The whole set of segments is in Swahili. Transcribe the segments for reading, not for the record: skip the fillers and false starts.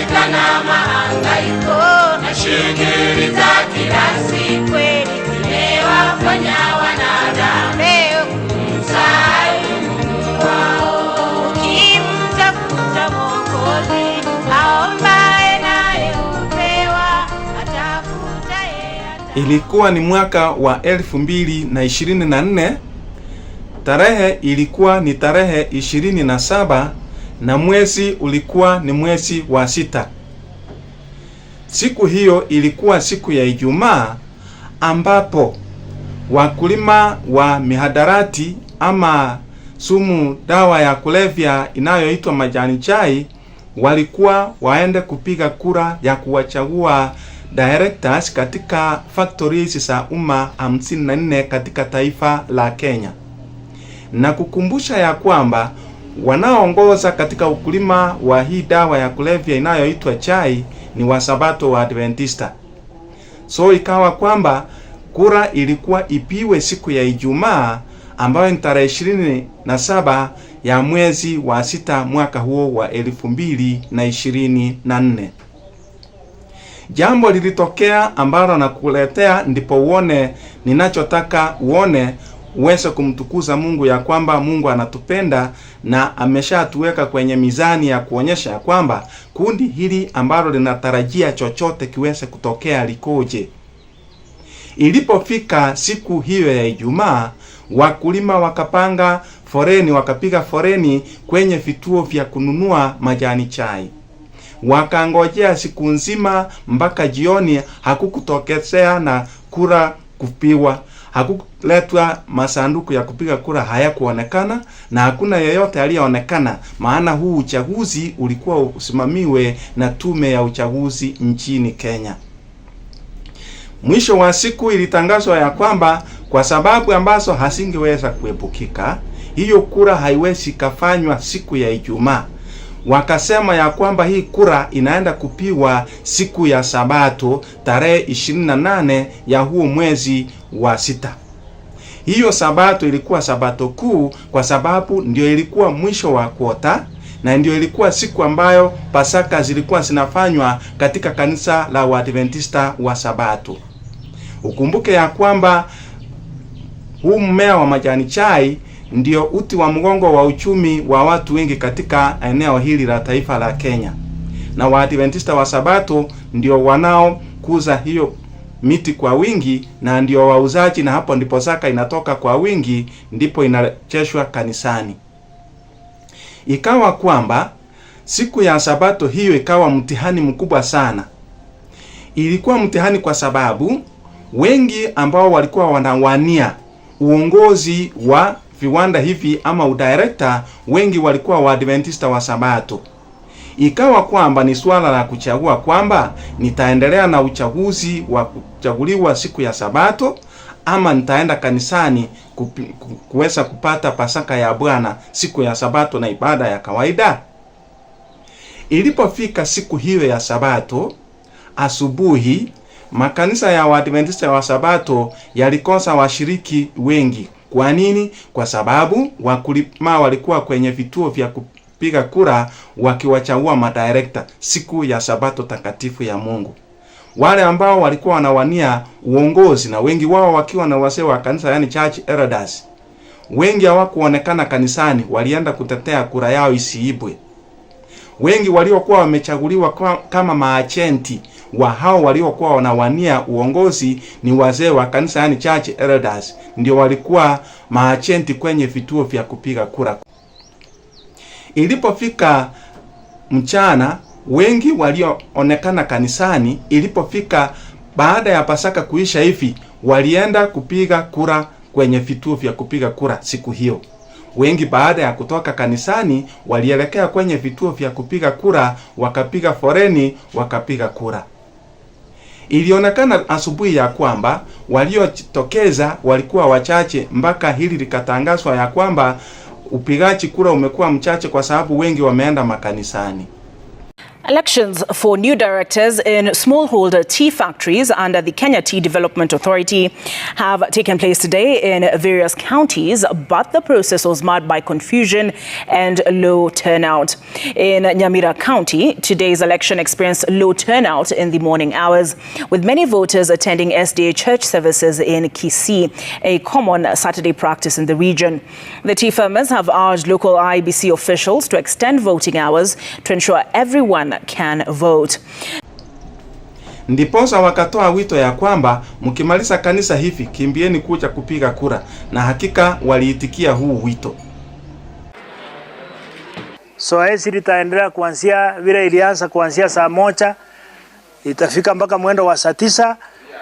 shida na mahangaiko na shughuli za kila siku, zimewafanya wanadamu leo kumsahau Mungu wao. Ukimtafuta Mwokozi, aombaye naye hupewa, atafuta yeye. Ilikuwa ni mwaka wa 2024. Tarehe ilikuwa ni tarehe 27 na mwezi ulikuwa ni mwezi wa 6. Siku hiyo ilikuwa siku ya Ijumaa, ambapo wakulima wa mihadarati ama sumu dawa ya kulevya inayoitwa majani chai walikuwa waende kupiga kura ya kuwachagua directors katika factories za umma 54 katika taifa la Kenya, na kukumbusha ya kwamba wanaoongoza katika ukulima wa hii dawa ya kulevya inayoitwa chai ni Wasabato wa Adventista. So ikawa kwamba kura ilikuwa ipiwe siku ya Ijumaa, ambayo ni tarehe 27 ya mwezi wa 6 mwaka huo wa 2024. Jambo lilitokea ambalo nakuletea ndipo uone ninachotaka uone, uweze kumtukuza Mungu ya kwamba Mungu anatupenda na ameshatuweka kwenye mizani ya kuonyesha ya kwamba kundi hili ambalo linatarajia chochote kiweze kutokea likoje. Ilipofika siku hiyo ya Ijumaa, wakulima wakapanga foreni, wakapiga foreni kwenye vituo vya kununua majani chai. Wakangojea siku nzima mpaka jioni, hakukutokezea na kura kupiwa. Hakuletwa masanduku ya kupiga kura, hayakuonekana na hakuna yeyote aliyeonekana, maana huu uchaguzi ulikuwa usimamiwe na tume ya uchaguzi nchini Kenya. Mwisho wa siku ilitangazwa ya kwamba kwa sababu ambazo hasingeweza kuepukika, hiyo kura haiwezi kafanywa siku ya Ijumaa. Wakasema ya kwamba hii kura inaenda kupiwa siku ya Sabato tarehe 28 ya huo mwezi wa 6. Hiyo Sabato ilikuwa Sabato kuu kwa sababu ndio ilikuwa mwisho wa kwota na ndio ilikuwa siku ambayo Pasaka zilikuwa zinafanywa katika kanisa la Waadventista wa Sabato. Ukumbuke ya kwamba huu mmea wa majani chai ndio uti wa mgongo wa uchumi wa watu wengi katika eneo hili la taifa la Kenya, na Waadventista wa Sabato ndio wanaokuza hiyo miti kwa wingi na ndio wauzaji, na hapo ndipo zaka inatoka kwa wingi, ndipo inarejeshwa kanisani. Ikawa kwamba siku ya Sabato hiyo ikawa mtihani mkubwa sana. Ilikuwa mtihani kwa sababu wengi ambao walikuwa wanawania uongozi wa viwanda hivi ama udirector, wengi walikuwa Waadventista wa Sabato. Ikawa kwamba ni swala la kuchagua kwamba nitaendelea na uchaguzi wa kuchaguliwa siku ya Sabato ama nitaenda kanisani kuweza kupata Pasaka ya Bwana siku ya Sabato na ibada ya kawaida. Ilipofika siku hiyo ya Sabato asubuhi, makanisa ya Waadventista wa Sabato yalikosa washiriki wengi. Kwa nini? Kwa sababu wakulima walikuwa kwenye vituo vya kupiga kura wakiwachagua madirector siku ya Sabato takatifu ya Mungu. Wale ambao walikuwa wanawania uongozi, na wengi wao wakiwa na wazee wa kanisa, yani church elders, wengi hawakuonekana kanisani, walienda kutetea kura yao isiibwe. Wengi waliokuwa wamechaguliwa kama maachenti wa hao waliokuwa wanawania uongozi ni wazee wa kanisa, yani church elders, ndio walikuwa maachenti kwenye vituo vya kupiga kura. Ilipofika mchana, wengi walioonekana kanisani, ilipofika baada ya Pasaka kuisha hivi, walienda kupiga kura kwenye vituo vya kupiga kura siku hiyo. Wengi baada ya kutoka kanisani walielekea kwenye vituo vya kupiga kura, wakapiga foreni, wakapiga kura. Ilionekana asubuhi ya kwamba waliotokeza walikuwa wachache, mpaka hili likatangazwa ya kwamba upigaji kura umekuwa mchache kwa sababu wengi wameenda makanisani. Elections for new directors in smallholder tea factories under the Kenya Tea Development Authority have taken place today in various counties, but the process was marred by confusion and low turnout. In Nyamira County, today's election experienced low turnout in the morning hours, with many voters attending SDA church services in Kisii, a common Saturday practice in the region. The tea farmers have urged local IEBC officials to extend voting hours to ensure everyone can vote. Ndiposa wakatoa wito ya kwamba mkimaliza kanisa hivi kimbieni kuja kupiga kura, na hakika waliitikia huu wito. Zoezi litaendelea kuanzia vile ilianza kuanzia saa 1 itafika mpaka mwendo wa saa 9.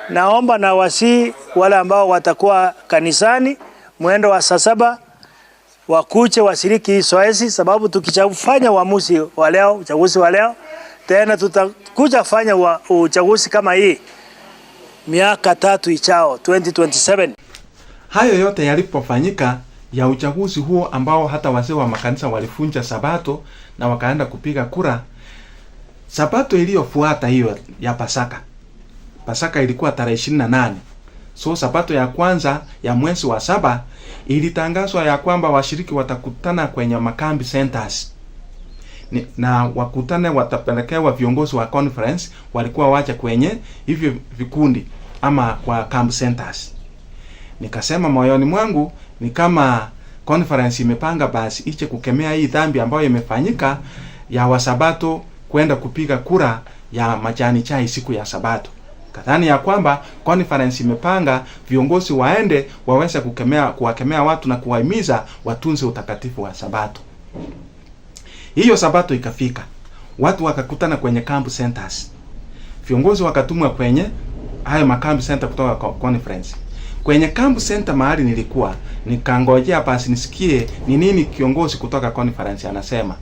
Naomba na wasi wale ambao watakuwa kanisani mwendo wa saa 7 wakuche washiriki zoezi, sababu tukifanya uamuzi wa leo, uchaguzi wa leo, tena tutakuja kufanya uchaguzi kama hii miaka 3 ichao 2027. Hayo yote yalipofanyika ya uchaguzi huo ambao hata wazee wa makanisa walifunja sabato na wakaenda kupiga kura, sabato iliyofuata hiyo ya Pasaka ilikuwa tarehe 28. So sabato ya kwanza ya mwezi wa 7 ilitangazwa ya kwamba washiriki watakutana kwenye makambi centers. Na wakutane watapelekewa viongozi wa conference walikuwa wacha kwenye hivyo vikundi ama kwa camp centers. Nikasema moyoni mwangu ni kama conference imepanga basi iche kukemea hii dhambi ambayo imefanyika ya wasabato kwenda kupiga kura ya majani chai siku ya sabato. Kadhani ya kwamba conference imepanga viongozi waende waweze kuwakemea watu na kuwahimiza watunze utakatifu wa sabato. Hiyo sabato ikafika, watu wakakutana kwenye camp centers. Viongozi wakatumwa kwenye hayo makambi center kutoka conference. Kwenye camp center mahali nilikuwa, nikangojea basi nisikie ni nini kiongozi kutoka conference anasema.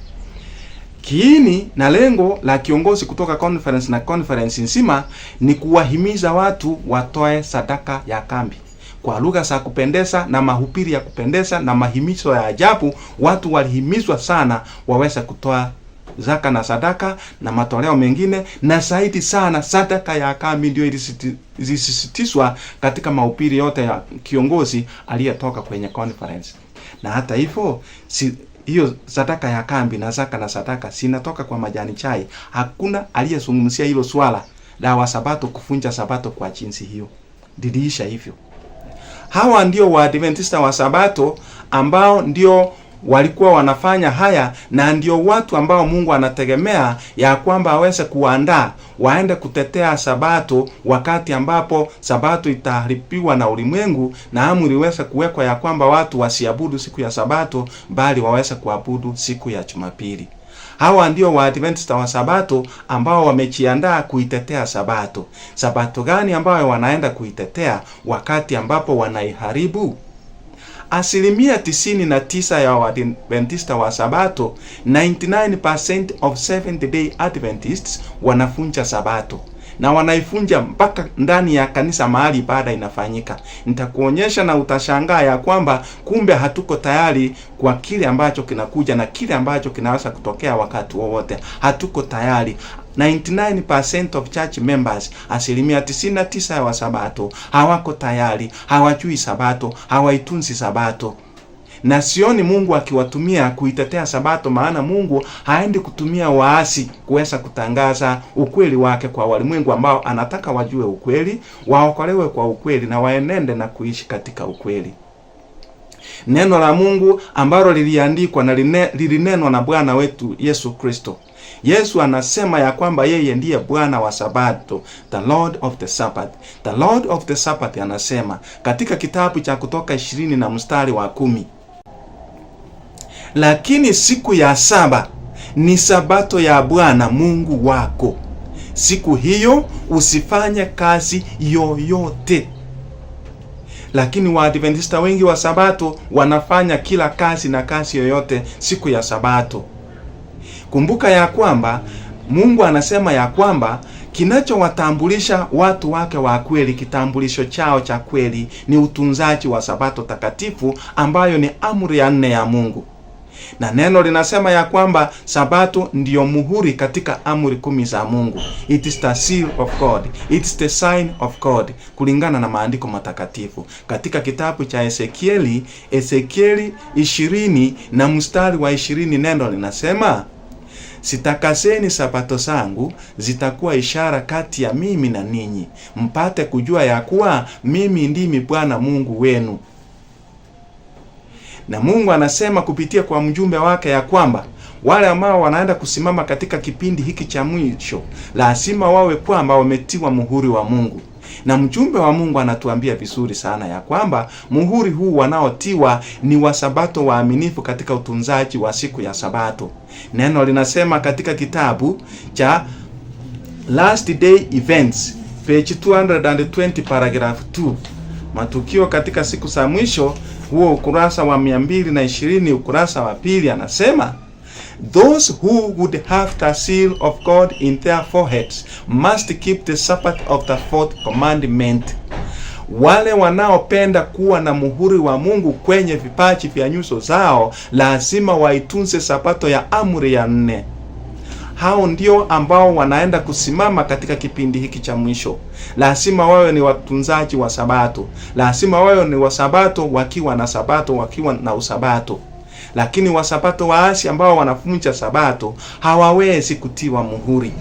Kiini na lengo la kiongozi kutoka conference na conference nzima ni kuwahimiza watu watoe sadaka ya kambi. Kwa lugha za kupendeza na mahubiri ya kupendeza na mahimizo ya ajabu, watu walihimizwa sana waweze kutoa zaka na sadaka na matoleo mengine, na zaidi sana sadaka ya kambi ndio ilisisitizwa katika mahubiri yote ya kiongozi aliyetoka kwenye conference. Na hata hivyo hiyo sadaka ya kambi na zaka na sadaka sinatoka kwa majani chai. Hakuna aliyezungumzia hilo swala la wasabato kufunja sabato kwa jinsi hiyo. Didiisha hivyo. Hawa ndio Waadventista wa Sabato ambao ndio walikuwa wanafanya haya, na ndio watu ambao Mungu anategemea ya kwamba aweze kuandaa waende kutetea sabato wakati ambapo sabato itaharibiwa na ulimwengu, na amri iweze kuwekwa ya kwamba watu wasiabudu siku ya sabato bali waweze kuabudu siku ya Jumapili. Hawa ndio Waadventista wa Sabato ambao wamejiandaa kuitetea sabato. Sabato gani ambayo wanaenda kuitetea wakati ambapo wanaiharibu? 99% ya Waadventista wa Sabato, 99% of Seventh Day Adventists wanafunja sabato. Na wanaifunja mpaka ndani ya kanisa mahali ibada inafanyika. Nitakuonyesha na utashangaa ya kwamba kumbe hatuko tayari kwa kile ambacho kinakuja na kile ambacho kinaweza kutokea wakati wowote. Hatuko tayari. 99% of church members, 99% wa Sabato hawako tayari, hawajui sabato, hawaitunzi sabato. Na sioni Mungu akiwatumia kuitetea sabato, maana Mungu haendi kutumia waasi kuweza kutangaza ukweli wake kwa walimwengu ambao anataka wajue ukweli, waokolewe kwa ukweli na waenende na kuishi katika ukweli. Neno la Mungu ambalo liliandikwa na lilinenwa na Bwana wetu Yesu Kristo. Yesu anasema ya kwamba yeye ndiye Bwana wa Sabato, the Lord of the Sabbath. The Lord of the Sabbath anasema katika kitabu cha Kutoka 20 na mstari wa 10. Lakini siku ya 7 ni sabato ya Bwana Mungu wako. Siku hiyo usifanye kazi yoyote. Lakini Waadventista wengi wa Sabato wanafanya kila kazi na kazi yoyote siku ya Sabato. Kumbuka ya kwamba Mungu anasema ya kwamba kinachowatambulisha watu wake wa kweli, kitambulisho chao cha kweli ni utunzaji wa sabato takatifu ambayo ni amri ya 4 ya Mungu. Na neno linasema ya kwamba sabato ndiyo muhuri katika amri 10 za Mungu. It is the seal of God. It is the sign of God, kulingana na maandiko matakatifu. Katika kitabu cha Ezekieli 20 na mstari wa 20, neno linasema, sitakaseni sabato zangu, zitakuwa ishara kati ya mimi na ninyi, mpate kujua ya kuwa mimi ndimi Bwana Mungu wenu. Na Mungu anasema kupitia kwa mjumbe wake ya kwamba wale ambao wanaenda kusimama katika kipindi hiki cha mwisho lazima wawe kwamba wametiwa muhuri wa Mungu. Na mjumbe wa Mungu anatuambia vizuri sana ya kwamba muhuri huu wanaotiwa ni wa sabato waaminifu katika utunzaji wa siku ya sabato. Neno linasema katika kitabu cha Last Day Events page 220 paragraph 2, matukio katika siku za mwisho, huo ukurasa wa 220 ukurasa wa pili, anasema, those who would have the seal of God in their foreheads must keep the Sabbath of the fourth commandment. Wale wanaopenda kuwa na muhuri wa Mungu kwenye vipaji vya nyuso zao lazima waitunze sabato ya amri ya 4. Hao ndio ambao wanaenda kusimama katika kipindi hiki cha mwisho. Lazima wawe ni watunzaji wa sabato. Lazima wawe ni wasabato wakiwa na sabato, wakiwa na usabato. Lakini wasabato waasi ambao wanafunja sabato hawawezi kutiwa muhuri.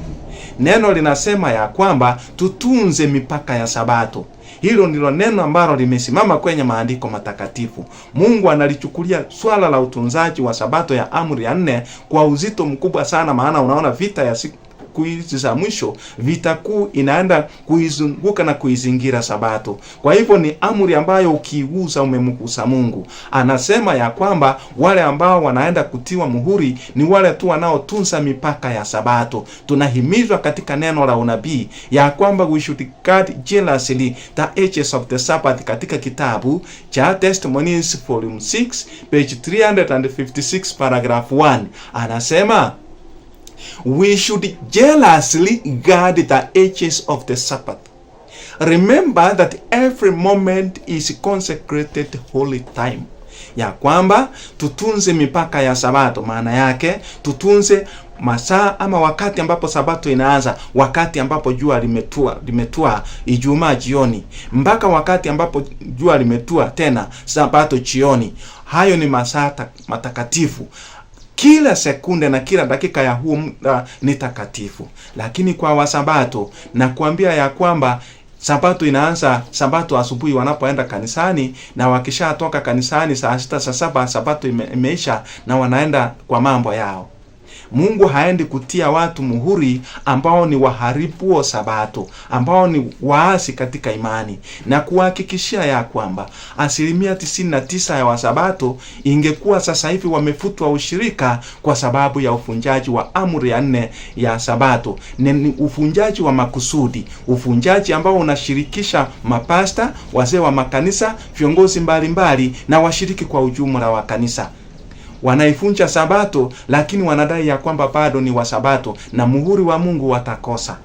Neno linasema ya kwamba tutunze mipaka ya sabato. Hilo ndilo neno ambalo limesimama kwenye maandiko matakatifu. Mungu analichukulia swala la utunzaji wa sabato ya amri ya 4 kwa uzito mkubwa sana, maana unaona vita ya siku hizi za mwisho, vita kuu inaenda kuizunguka na kuizingira sabato. Kwa hivyo ni amri ambayo ukiigusa umemgusa Mungu. Anasema ya kwamba wale ambao wanaenda kutiwa muhuri ni wale tu wanaotunza mipaka ya sabato. Tunahimizwa katika neno la unabii ya kwamba we should guard jealously the edges of the Sabbath, katika kitabu cha Testimonies volume 6 page 356 paragraph 1. Anasema, we should jealously guard the edges of the Sabbath. Remember that every moment is consecrated holy time. Ya kwamba tutunze mipaka ya sabato, maana yake tutunze masaa ama wakati ambapo sabato inaanza, wakati ambapo jua limetua Ijumaa jioni, mpaka wakati ambapo jua limetua tena sabato jioni. Hayo ni masaa matakatifu. Kila sekunde na kila dakika ya huo ni takatifu. Lakini kwa wasabato na kuambia ya kwamba sabato inaanza sabato asubuhi wanapoenda kanisani, na wakishatoka kanisani saa 6 saa 7 sabato imeisha na wanaenda kwa mambo yao. Mungu haendi kutia watu muhuri ambao ni waharibu wa sabato, ambao ni waasi katika imani, na kuhakikishia ya kwamba 99% ya wasabato ingekuwa sasa hivi wamefutwa ushirika kwa sababu ya ufunjaji wa amri ya 4 ya sabato. Ni ufunjaji wa makusudi, ufunjaji ambao unashirikisha mapasta, wazee wa makanisa, viongozi mbalimbali na washiriki kwa ujumla wa kanisa. Wanaifunja sabato, lakini wanadai ya kwamba bado ni wa sabato na muhuri wa Mungu watakosa.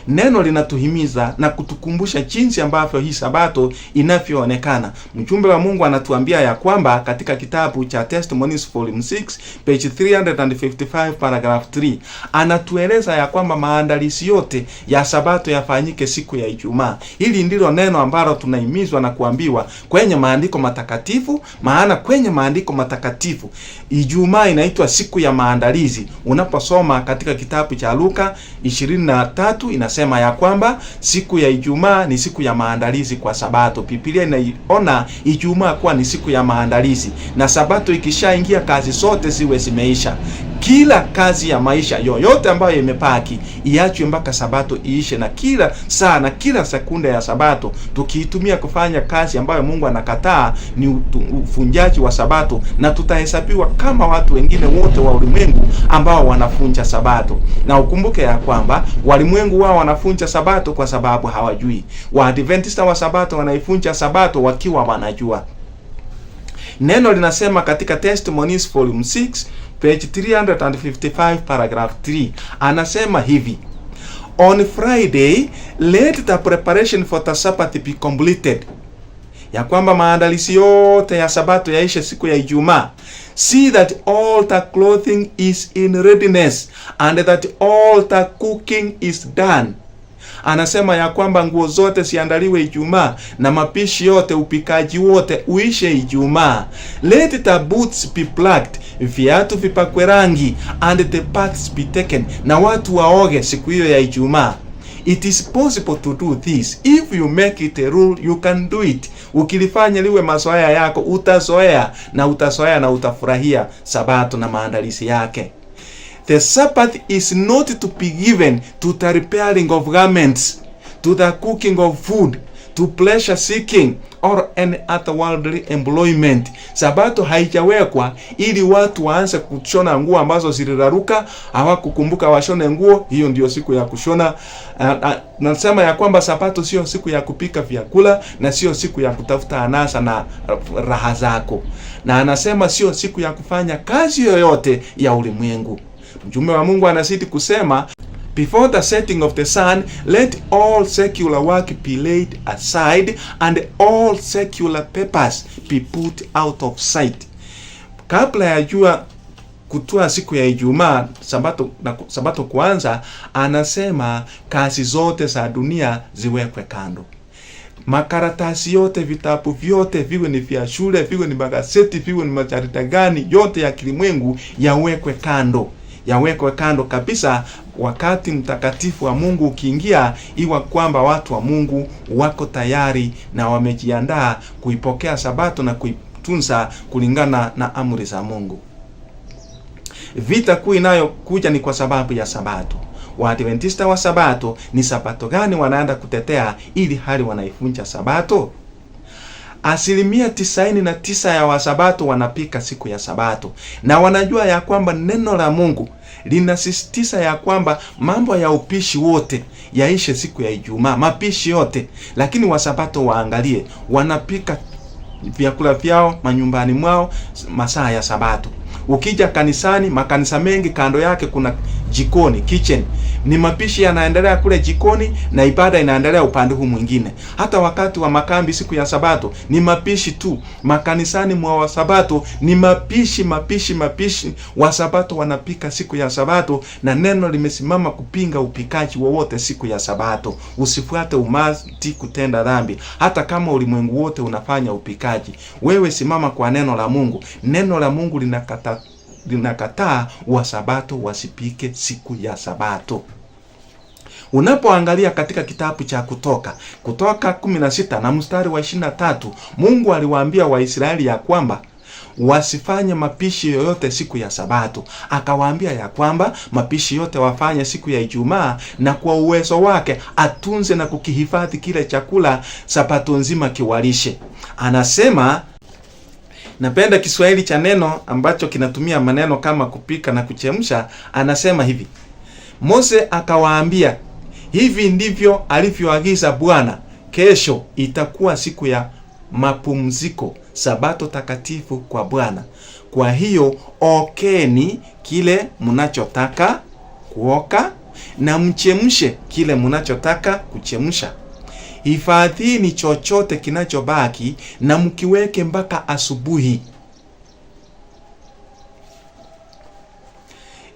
Neno linatuhimiza na kutukumbusha jinsi ambavyo hii sabato inavyoonekana. Mjumbe wa Mungu anatuambia ya kwamba katika kitabu cha Testimonies volume 6 page 355 paragraph 3, anatueleza ya kwamba maandalizi yote ya sabato yafanyike siku ya Ijumaa. Hili ndilo neno ambalo tunahimizwa na kuambiwa kwenye maandiko matakatifu, maana kwenye maandiko matakatifu Ijumaa inaitwa siku ya maandalizi. Unaposoma katika kitabu cha Luka 23 inasema ya kwamba siku ya Ijumaa ni siku ya maandalizi kwa sabato. Biblia inaiona Ijumaa kuwa ni siku ya maandalizi, na sabato ikishaingia kazi zote ziwe zimeisha. Kila kazi ya maisha yoyote ambayo imepaki iachwe mpaka sabato iishe, na kila saa na kila sekunde ya sabato tukiitumia kufanya kazi ambayo Mungu anakataa ni ufunjaji wa sabato, na tutahesabiwa kama watu wengine wote wa ulimwengu ambao wanafunja sabato. Na ukumbuke ya kwamba walimwengu wao wanafunja sabato kwa sababu hawajui. Waadventista wa sabato wanaifunja sabato wakiwa wanajua. Neno linasema katika Testimonies volume 6 page 355 paragraph 3, anasema hivi: on Friday let the preparation for the Sabbath be completed. ya kwamba maandalizi yote ya sabato yaishe siku ya Ijumaa. See that all the clothing is in readiness and that all the cooking is done. Anasema ya kwamba nguo zote ziandaliwe Ijumaa na mapishi yote, upikaji wote uishe Ijumaa. Let the boots be blacked, viatu vipakwe rangi, and the baths be taken, na watu waoge siku hiyo ya Ijumaa. It is possible to do this. If you make it a rule, you can do it. Ukilifanya liwe mazoea yako, utazoea na utafurahia sabato na maandalizi yake. The Sabbath is not to be given to the repairing of garments, to the cooking of food, to pleasure seeking or any other worldly employment. Sabato haijawekwa ili watu waanze kushona nguo ambazo ziliraruka, hawakukumbuka washone nguo. Hiyo ndio siku ya kushona. Nasema ya kwamba sabato sio siku ya kupika vyakula na sio siku ya kutafuta anasa na raha zako. Na anasema sio siku ya kufanya kazi yoyote ya ulimwengu. Mjumbe wa Mungu anazidi kusema, before the setting of the sun, let all secular work be laid aside and all secular papers be put out of sight. Kabla ya jua kutua siku ya Ijumaa, sabato kuanza, anasema kazi zote za dunia ziwekwe kando. Makaratasi yote, vitabu vyote, viwe ni vya shule, viwe ni magazeti, viwe ni majarida gani, yote ya kilimwengu yawekwe kando kabisa. Wakati mtakatifu wa Mungu ukiingia, iwa kwamba watu wa Mungu wako tayari na wamejiandaa kuipokea sabato na kuitunza kulingana na amri za Mungu. Vita kuu inayokuja ni kwa sababu ya sabato. Waadventista wa sabato ni sabato gani wanaenda kutetea ili hali wanaivunja sabato? 99% ya wasabato wanapika siku ya sabato, na wanajua ya kwamba neno la Mungu linasisitiza ya kwamba mambo ya upishi wote yaishe siku ya Ijumaa, mapishi yote. Lakini wasabato waangalie, wanapika vyakula vyao manyumbani mwao masaa ya sabato. Ukija kanisani, makanisa mengi kando yake kuna jikoni, kitchen. Ni mapishi yanaendelea kule jikoni na ibada inaendelea upande huu mwingine. Hata wakati wa makambi siku ya sabato ni mapishi tu. Makanisani mwa wasabato ni mapishi. Wasabato wanapika siku ya sabato, na neno limesimama kupinga upikaji wowote siku ya sabato. Usifuate umati kutenda dhambi. Hata kama ulimwengu wote unafanya upikaji, wewe simama kwa neno la Mungu. Neno la Mungu linakataa wasabato wasipike siku ya sabato. Unapoangalia katika kitabu cha Kutoka 16 na mstari wa 23, Mungu aliwaambia Waisraeli ya kwamba wasifanye mapishi yoyote siku ya sabato. Akawaambia ya kwamba mapishi yote wafanye siku ya Ijumaa, na kwa uwezo wake atunze na kukihifadhi kile chakula sabato nzima kiwalishe. Anasema, napenda Kiswahili cha neno ambacho kinatumia maneno kama kupika na kuchemsha. Anasema hivi: Mose akawaambia, hivi ndivyo alivyoagiza Bwana, kesho itakuwa siku ya mapumziko, sabato takatifu kwa Bwana. Kwa hiyo okeni kile mnachotaka kuoka na mchemshe kile mnachotaka kuchemsha. Hifadhini chochote kinachobaki na mkiweke mpaka asubuhi.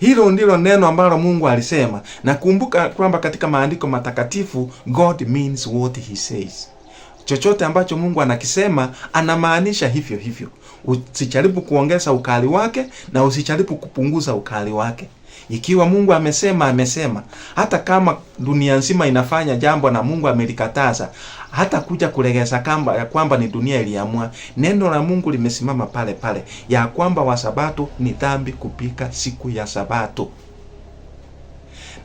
Hilo ndilo neno ambalo Mungu alisema. Na kumbuka kwamba katika maandiko matakatifu, God means what he says. Chochote ambacho Mungu anakisema anamaanisha hivyo. Usijaribu kuongeza ukali wake na usijaribu kupunguza ukali wake. Ikiwa Mungu amesema. Hata kama dunia nzima inafanya jambo na Mungu amelikataza, hata kuja kulegeza kamba ya kwamba ni dunia iliamua. Neno la Mungu limesimama pale ya kwamba wasabato ni dhambi kupika siku ya sabato.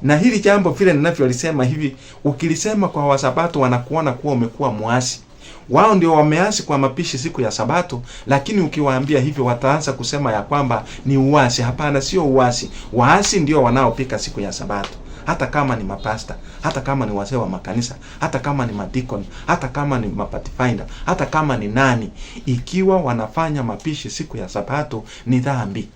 Na hili jambo vile ninavyolisema hivi, ukilisema kwa wasabato wanakuona kuwa umekuwa muasi. Wao ndio wameasi kwa mapishi siku ya sabato, lakini ukiwaambia hivyo wataanza kusema ya kwamba ni uasi. Hapana, sio uasi. Waasi ndio wanaopika siku ya sabato. Hata kama ni mapasta, hata kama ni wazee wa makanisa, hata kama ni madikoni, hata kama ni mapathfinder, hata kama ni nani, ikiwa wanafanya mapishi siku ya sabato ni dhambi.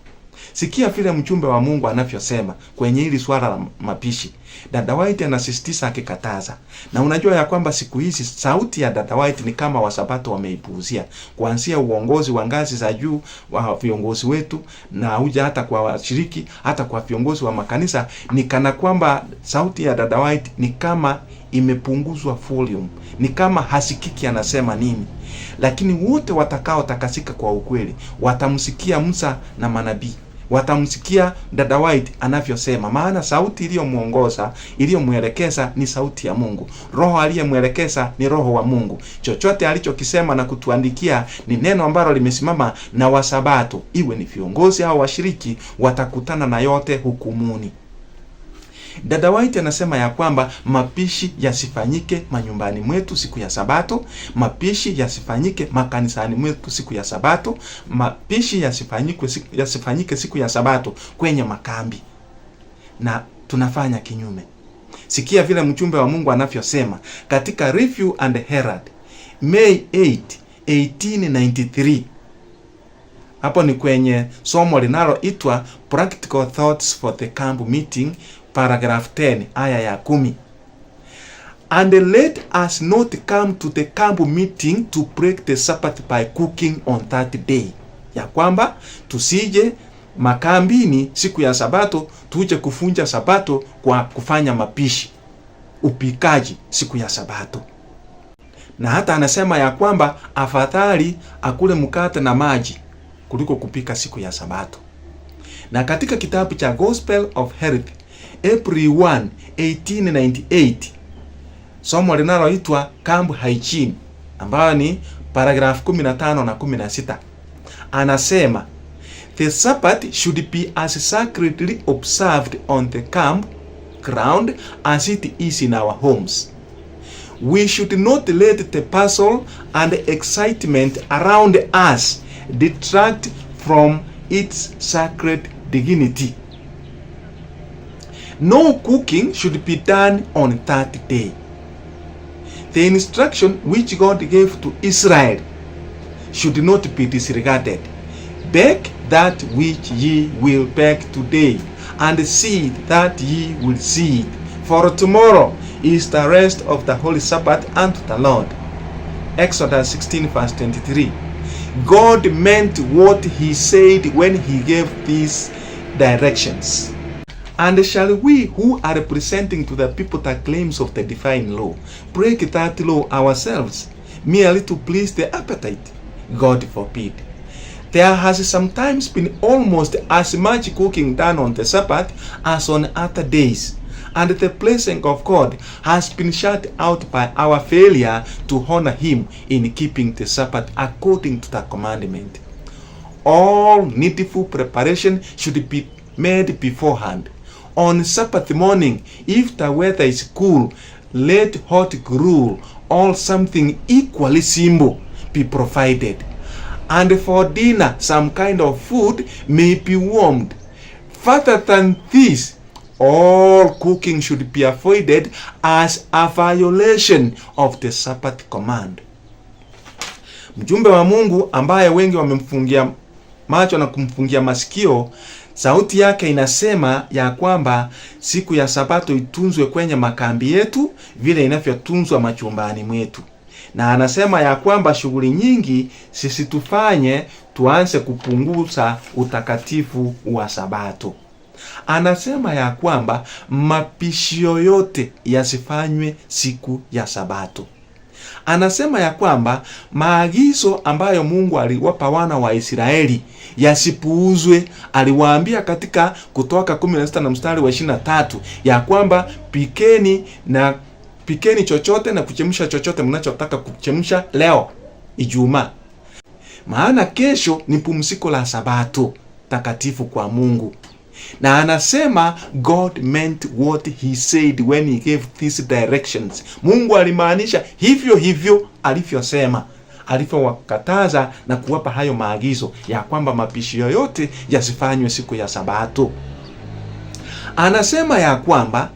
Sikia vile mjumbe wa Mungu anavyosema kwenye hili swala la mapishi. Dada White anasisitiza akikataza. Na unajua ya kwamba siku hizi sauti ya Dada White ni kama Wasabato wameipuuzia. Kuanzia uongozi wa ngazi za juu wa viongozi wetu na huja hata kwa washiriki, hata kwa viongozi wa makanisa, ni kana kwamba sauti ya Dada White ni kama imepunguzwa volume. Ni kama hasikiki anasema nini. Lakini wote watakao takasika kwa ukweli watamsikia Musa na manabii. Watamsikia Dada White anavyosema, maana sauti iliyomuongoza, iliyomuelekeza ni sauti ya Mungu. Roho aliyemuelekeza ni Roho wa Mungu. Chochote alichokisema na kutuandikia ni neno ambalo limesimama, na Wasabato, iwe ni viongozi au washiriki, watakutana na yote hukumuni. Dada White anasema ya kwamba mapishi yasifanyike manyumbani mwetu siku ya Sabato, mapishi yasifanyike makanisani mwetu siku ya Sabato, mapishi yasifanyike siku ya Sabato kwenye makambi. Na tunafanya kinyume. Sikia vile mjumbe wa Mungu anavyosema katika Review and Herald, May 8, 1893. Hapo ni kwenye somo linaloitwa Practical Thoughts for the Camp Meeting, paragraph 10, aya ya 10. And let us not come to the camp meeting to break the Sabbath by cooking on that day. Ya kwamba tusije makambini siku ya Sabato tuje kufunja Sabato kwa kufanya mapishi, upikaji siku ya Sabato. Na hata anasema ya kwamba afadhali akule mkate na maji kuliko kupika siku ya Sabato. Na katika kitabu cha Gospel of Health, April 1, 1898, somo linaloitwa Camp Hygiene, ambayo ni paragraph 15 na 16, anasema the Sabbath should be as sacredly observed on the camp ground as it is in our homes. We should not let the bustle and excitement around us detract from its sacred dignity. No cooking should be done on that day. The instruction which God gave to Israel should not be disregarded. Bake that which ye will bake today, and seed that ye will seed. For tomorrow is the rest of the holy Sabbath unto the Lord. Exodus 16 verse 23. God meant what he said when he gave these directions. And shall we who are representing to the people the claims of the divine law break that law ourselves, merely to please the appetite? God forbid. There has sometimes been almost as much cooking done on the Sabbath as on other days, and the blessing of God has been shut out by our failure to honor him in keeping the Sabbath according to the commandment. All needful preparation should be made beforehand. On Sabbath morning, if the weather is cool, let hot gruel or something equally simple be provided. And for dinner, some kind of food may be warmed. Further than this, all cooking should be avoided as a violation of the Sabbath command. Mjumbe wa Mungu ambaye wengi wamemfungia macho na kumfungia masikio, sauti yake inasema ya kwamba siku ya Sabato itunzwe kwenye makambi yetu vile inavyotunzwa machumbani mwetu. Na anasema ya kwamba shughuli nyingi sisi tufanye tuanze kupunguza utakatifu wa Sabato. Anasema ya kwamba mapishi yoyote yasifanywe siku ya Sabato. Anasema ya kwamba maagizo ambayo Mungu aliwapa wana wa Israeli yasipuuzwe. Aliwaambia katika Kutoka 16 na mstari wa 23 ya kwamba pikeni chochote na kuchemsha chochote mnachotaka kuchemsha leo Ijumaa, maana kesho ni pumziko la Sabato takatifu kwa Mungu. Na anasema God meant what he said when he gave these directions. Mungu alimaanisha hivyo alivyosema, alivyowakataza na kuwapa hayo maagizo ya kwamba mapishi yoyote yasifanywe siku ya Sabato. Anasema ya kwamba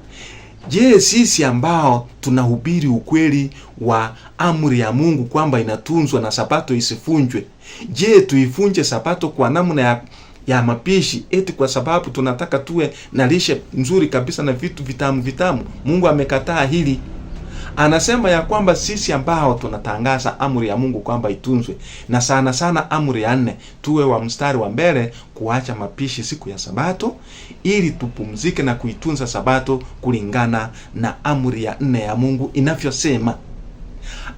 je, sisi ambao tunahubiri ukweli wa amri ya Mungu kwamba inatunzwa na Sabato isifunjwe, je, tuifunje Sabato kwa namna ya mapishi eti kwa sababu tunataka tuwe na lishe nzuri kabisa na vitu vitamu. Mungu amekataa hili. Anasema ya kwamba sisi ambao tunatangaza amri ya Mungu kwamba itunzwe, na sana sana amri ya 4, tuwe wa mstari wa mbele kuacha mapishi siku ya Sabato ili tupumzike na kuitunza Sabato kulingana na amri ya 4 ya Mungu inavyosema.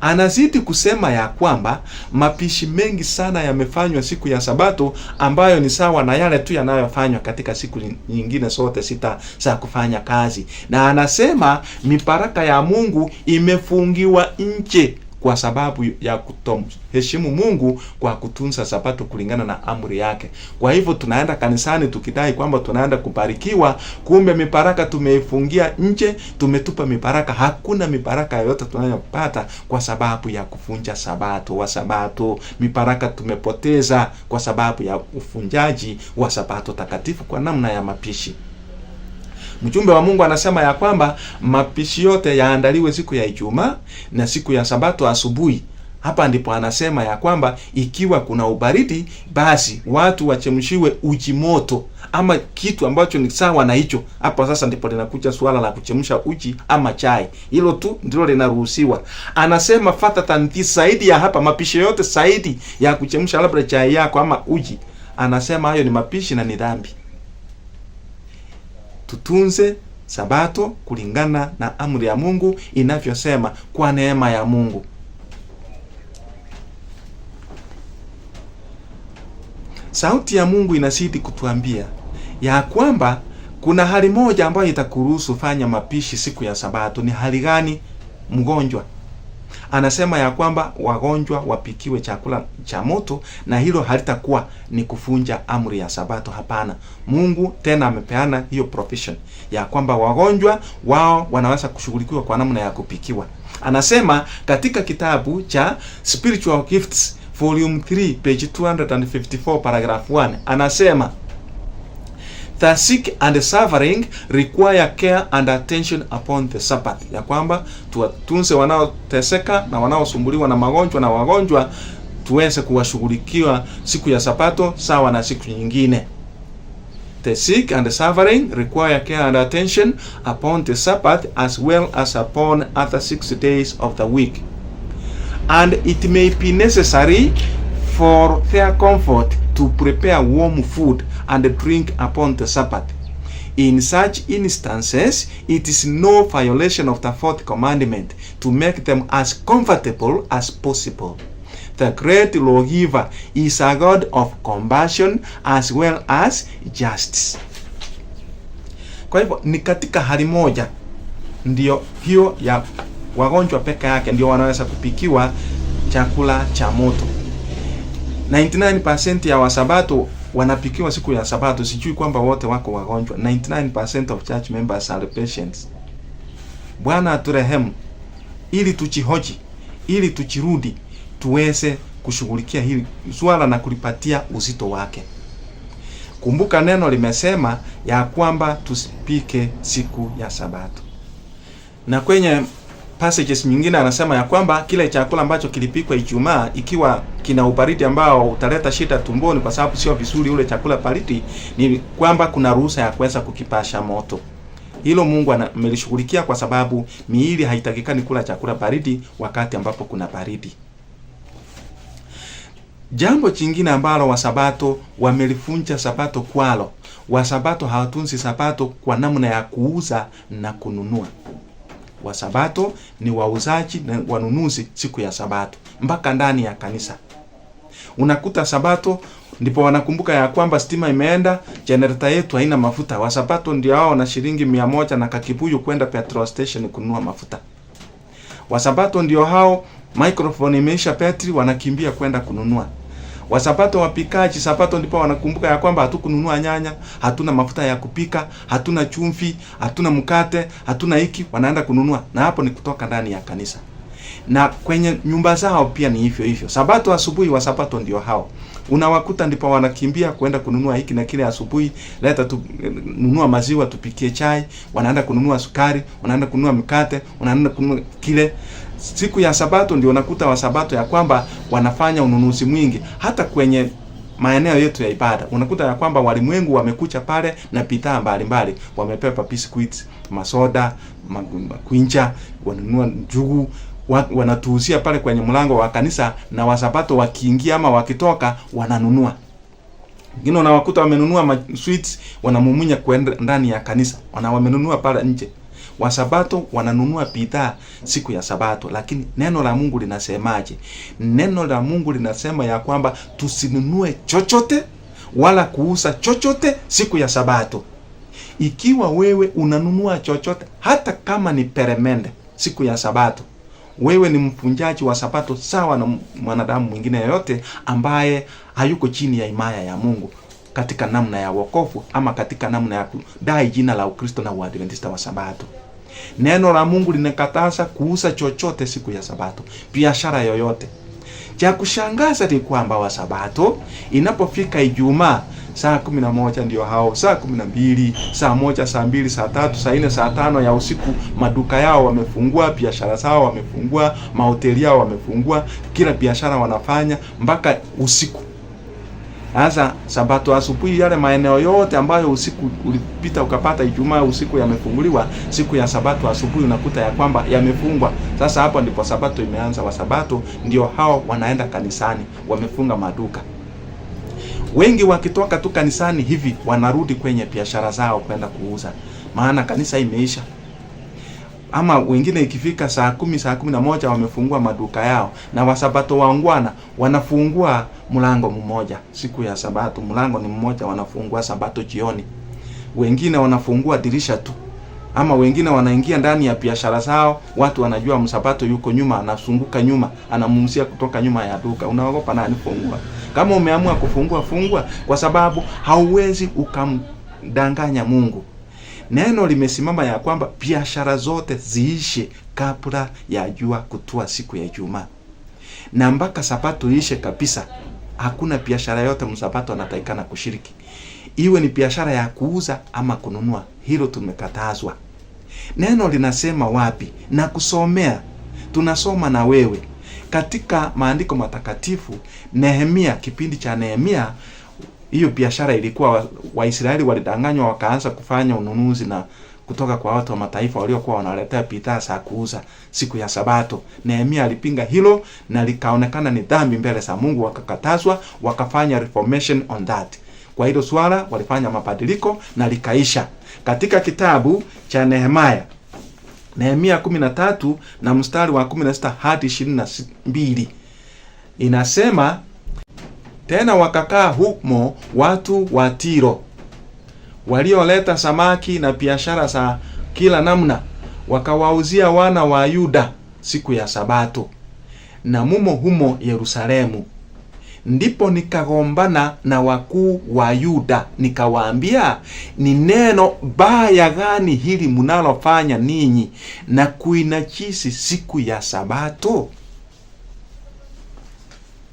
Anazidi kusema ya kwamba mapishi mengi sana yamefanywa siku ya Sabato ambayo ni sawa na yale tu yanayofanywa katika siku nyingine zote 6 za kufanya kazi. Na anasema mibaraka ya Mungu imefungiwa nje kwa sababu ya kutomheshimu Mungu kwa kutunza Sabato kulingana na amri yake. Kwa hivyo tunaenda kanisani tukidai kwamba tunaenda kubarikiwa, kumbe mibaraka tumeifungia nje, tumetupa mibaraka. Hakuna mibaraka yoyote tunayopata kwa sababu ya kuvunja Sabato wa Sabato. Mibaraka tumepoteza kwa sababu ya ufunjaji wa Sabato takatifu kwa namna ya mapishi. Mjumbe wa Mungu anasema ya kwamba mapishi yote yaandaliwe siku ya Ijumaa na siku ya Sabato asubuhi. Hapa ndipo anasema ya kwamba ikiwa kuna ubaridi, basi watu wachemshiwe uji moto ama kitu ambacho ni sawa na hicho. Hapa sasa ndipo linakuja swala la kuchemsha uji ama chai. Hilo tu ndilo linaruhusiwa. Anasema fatatan zaidi ya hapa, mapishi yote zaidi ya kuchemsha labda chai yako ama uji, anasema hayo ni mapishi na ni dhambi. Tutunze Sabato kulingana na amri ya Mungu inavyosema kwa neema ya Mungu. Sauti ya Mungu inazidi kutuambia ya kwamba kuna hali moja ambayo itakuruhusu fanya mapishi siku ya Sabato. Ni hali gani? Mgonjwa. Anasema ya kwamba wagonjwa wapikiwe chakula cha moto, na hilo halitakuwa ni kufunja amri ya Sabato. Hapana. Mungu tena amepeana hiyo provision ya kwamba wagonjwa wao wanaweza kushughulikiwa kwa namna ya kupikiwa. Anasema katika kitabu cha Spiritual Gifts Volume 3 page 254 paragraph 1, anasema the sick and suffering require care and attention upon the Sabbath. Ya kwamba tuwatunze wanaoteseka na wanaosumbuliwa na magonjwa, na wagonjwa tuweze kuwashughulikiwa siku ya Sabato sawa na siku nyingine. The sick and suffering require care and attention upon the Sabbath as well as upon other 6 days of the week. And it may be necessary for their comfort to prepare warm food and drink upon the Sabbath. In such instances, it is no violation of the 4th commandment to make them as comfortable as possible. The great lawgiver is a God of compassion as well as justice. Kwa hivyo ni katika hali moja ndio hiyo ya wagonjwa peke yake ndio wanaweza kupikiwa chakula cha moto. 99% ya Wasabato wanapikiwa siku ya Sabato. Sijui kwamba wote wako wagonjwa. 99% of church members are patients. Bwana aturehemu ili tuchihoji, ili tuchirudi, tuweze kushughulikia hili swala na kulipatia uzito wake. Kumbuka neno limesema ya kwamba tusipike siku ya Sabato. Na kwenye passages nyingine anasema ya kwamba kile chakula ambacho kilipikwa Ijumaa ikiwa kina ubaridi ambao utaleta shida tumboni kwa sababu sio vizuri ule chakula baridi, ni kwamba kuna ruhusa ya kuweza kukipasha moto. Hilo Mungu amelishughulikia kwa sababu miili haitakikani kula chakula baridi wakati ambapo kuna baridi. Jambo jingine ambalo Wasabato wamelifunja Sabato kwalo, Wasabato hawatunzi Sabato kwa namna ya kuuza na kununua. Wasabato ni wauzaji na wanunuzi siku ya Sabato mpaka ndani ya kanisa. Unakuta Sabato ndipo wanakumbuka ya kwamba stima imeenda, generator yetu haina mafuta. Wasabato ndio hao na shilingi 100 na kakibuyu kwenda petrol station kununua mafuta. Wasabato ndio hao microphone imeisha petri, wanakimbia kwenda kununua. Wasabato wapikaji Sabato ndipo wanakumbuka ya kwamba hatukununua nyanya, hatuna mafuta ya kupika, hatuna chumvi, hatuna mkate, hatuna hiki, wanaenda kununua. Na hapo ni kutoka ndani ya kanisa. Na kwenye nyumba zao pia ni hivyo hivyo. Sabato asubuhi Wasabato ndio hao. Unawakuta ndipo wanakimbia kwenda kununua hiki na kile asubuhi, leta nunua maziwa tupikie chai, wanaenda kununua sukari, wanaenda kununua mkate, wanaenda kununua kile. Siku ya Sabato ndio unakuta Wasabato ya kwamba wanafanya ununuzi mwingi. Hata kwenye maeneo yetu ya ibada, unakuta ya kwamba walimwengu wamekucha pale na bidhaa mbalimbali, wamepepa biscuits, masoda, makwincha, wanunua njugu, wanatuuzia pale kwenye mlango wa kanisa, na wasabato wakiingia ama wakitoka wananunua. Wengine unawakuta wamenunua sweets, wanamumunya kwenda ndani ya kanisa, wamenunua pale nje. Wasabato wananunua bidhaa siku ya Sabato, lakini neno la Mungu linasemaje? Neno la Mungu linasema ya kwamba tusinunue chochote wala kuuza chochote siku ya Sabato. Ikiwa wewe unanunua chochote, hata kama ni peremende siku ya Sabato, wewe ni mpunjaji wa Sabato sawa na mwanadamu mwingine yoyote ambaye hayuko chini ya himaya ya Mungu katika namna ya wokovu ama katika namna ya kudai jina la Ukristo na Uadventista wa Sabato. Neno la Mungu linakataza kuuza chochote siku ya Sabato, biashara yoyote. Cha kushangaza ni kwamba wa Sabato inapofika Ijumaa saa 11 ndio hao saa 12, saa 1, saa 2, saa 3, saa 4, saa 5 ya usiku maduka yao wamefungua, biashara zao wamefungua, mahoteli yao wamefungua, kila biashara wanafanya mpaka usiku. Sasa Sabato asubuhi yale maeneo yote ambayo usiku ulipita ukapata Ijumaa usiku yamefunguliwa, siku ya Sabato asubuhi unakuta ya kwamba yamefungwa. Sasa hapo ndipo Sabato imeanza. Wa Sabato ndio hao wanaenda kanisani, wamefunga maduka. Wengi wakitoka tu kanisani hivi wanarudi kwenye biashara zao kwenda kuuza, maana kanisa imeisha. Ama wengine ikifika saa 10, saa 11 wamefungua maduka yao. Na Wasabato waungwana wanafungua mlango mmoja siku ya Sabato, mlango ni mmoja, wanafungua Sabato jioni. Wengine wanafungua dirisha tu, ama wengine wanaingia ndani ya biashara zao. Watu wanajua Msabato yuko nyuma, anasunguka nyuma, anamuuzia kutoka nyuma ya duka. Unaogopa nani? Fungua. Kama umeamua kufungua, fungua, kwa sababu hauwezi ukamdanganya Mungu. Neno limesimama ya kwamba biashara zote ziishe kabla ya jua kutua siku ya Ijumaa. Na mpaka Sabato ishe kabisa, hakuna biashara yote Msabato anatakikana kushiriki. Iwe ni biashara ya kuuza ama kununua, hilo tumekatazwa. Neno linasema wapi? Na kusomea. Tunasoma na wewe katika maandiko matakatifu. Nehemia, kipindi cha Nehemia, hiyo biashara ilikuwa Waisraeli walidanganywa wakaanza kufanya ununuzi na kutoka kwa watu wa mataifa waliokuwa wanaletea bidhaa za kuuza siku ya Sabato. Nehemia alipinga hilo na likaonekana ni dhambi mbele za Mungu, wakakatazwa, wakafanya reformation on that. Kwa hilo swala walifanya mabadiliko na likaisha. Katika kitabu cha Nehemia, Nehemia 13 na mstari wa 16 hadi 22 inasema, tena wakakaa humo watu wa Tiro walioleta samaki na biashara za kila namna, wakawauzia wana wa Yuda siku ya Sabato, na mumo humo Yerusalemu. Ndipo nikagombana na wakuu wa Yuda, nikawaambia, ni neno baya gani hili mnalofanya ninyi na kuinajisi siku ya Sabato?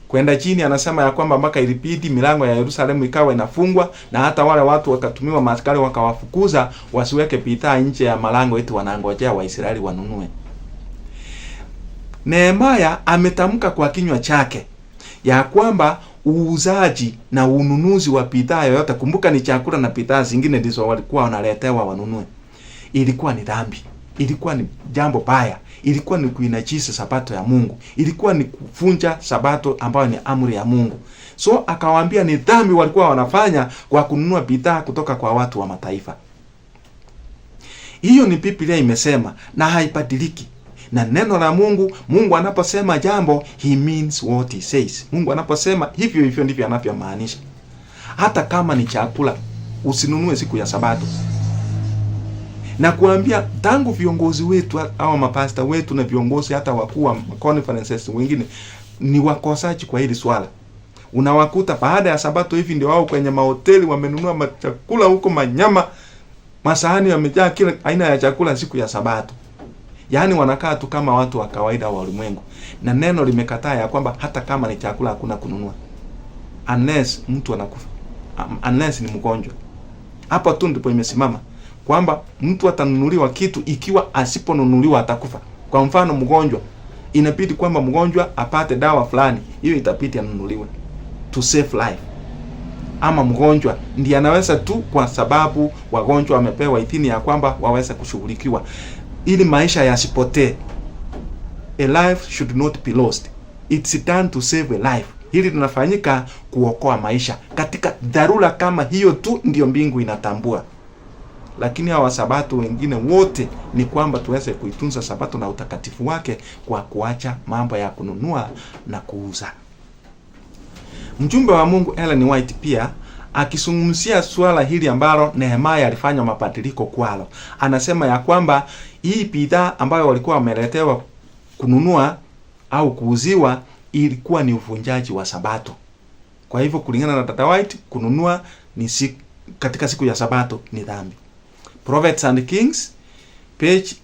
Kwenda chini anasema ya kwamba mpaka ilibidi milango ya Yerusalemu ikawa inafungwa, na hata wale watu wakatumiwa maaskari wakawafukuza wasiweke bidhaa nje ya malango eti wanangojea Waisraeli wanunue. Nehemia ametamka kwa kinywa chake ya kwamba uuzaji na ununuzi wa bidhaa yoyote, kumbuka ni chakula na bidhaa zingine ndizo walikuwa wanaletewa wanunue, ilikuwa ni dhambi, ilikuwa ni jambo baya, ilikuwa ni kuinajisi Sabato ya Mungu, ilikuwa ni kuvunja Sabato ambayo ni amri ya Mungu. So akawaambia ni dhambi walikuwa wanafanya kwa kununua bidhaa kutoka kwa watu wa mataifa. Hiyo ni Biblia imesema na haibadiliki. Na neno la Mungu, Mungu anaposema jambo, he means what he says. Mungu anaposema hivyo hivyo ndivyo anavyomaanisha. Hata kama ni chakula, usinunue siku ya Sabato. Na kuambia tangu viongozi wetu au mapasta wetu na viongozi hata wakuu wa conferences wengine ni wakosaji kwa hili swala. Unawakuta baada ya Sabato hivi ndio wao kwenye mahoteli wamenunua chakula huko, manyama, masahani yamejaa kila aina ya chakula siku ya Sabato. Yaani wanakaa tu kama watu wa kawaida wa ulimwengu. Na neno limekataa ya kwamba hata kama ni chakula hakuna kununua, unless mtu anakufa, unless ni mgonjwa. Hapo tu ndipo imesimama kwamba mtu atanunuliwa kitu ikiwa asiponunuliwa atakufa. Kwa mfano mgonjwa, inabidi kwamba mgonjwa apate dawa fulani, hiyo itabidi anunuliwe to save life. ama mgonjwa ndiye anaweza tu, kwa sababu wagonjwa wamepewa idhini ya kwamba waweze kushughulikiwa ili maisha yasipotee. A life should not be lost. It's done to save a life. Hili linafanyika kuokoa maisha. Katika dharura kama hiyo tu ndio mbingu inatambua. Lakini hawa Sabato wengine wote ni kwamba tuweze kuitunza Sabato na utakatifu wake kwa kuacha mambo ya kununua na kuuza. Mjumbe wa Mungu Ellen White pia akizungumzia swala hili ambalo Nehemia alifanya mabadiliko kwalo, anasema ya kwamba hii bidhaa ambayo walikuwa wameletewa kununua au kuuziwa ilikuwa ni uvunjaji wa Sabato. Kwa hivyo kulingana na Dada White, kununua ni katika siku ya Sabato ni dhambi. Prophets and Kings page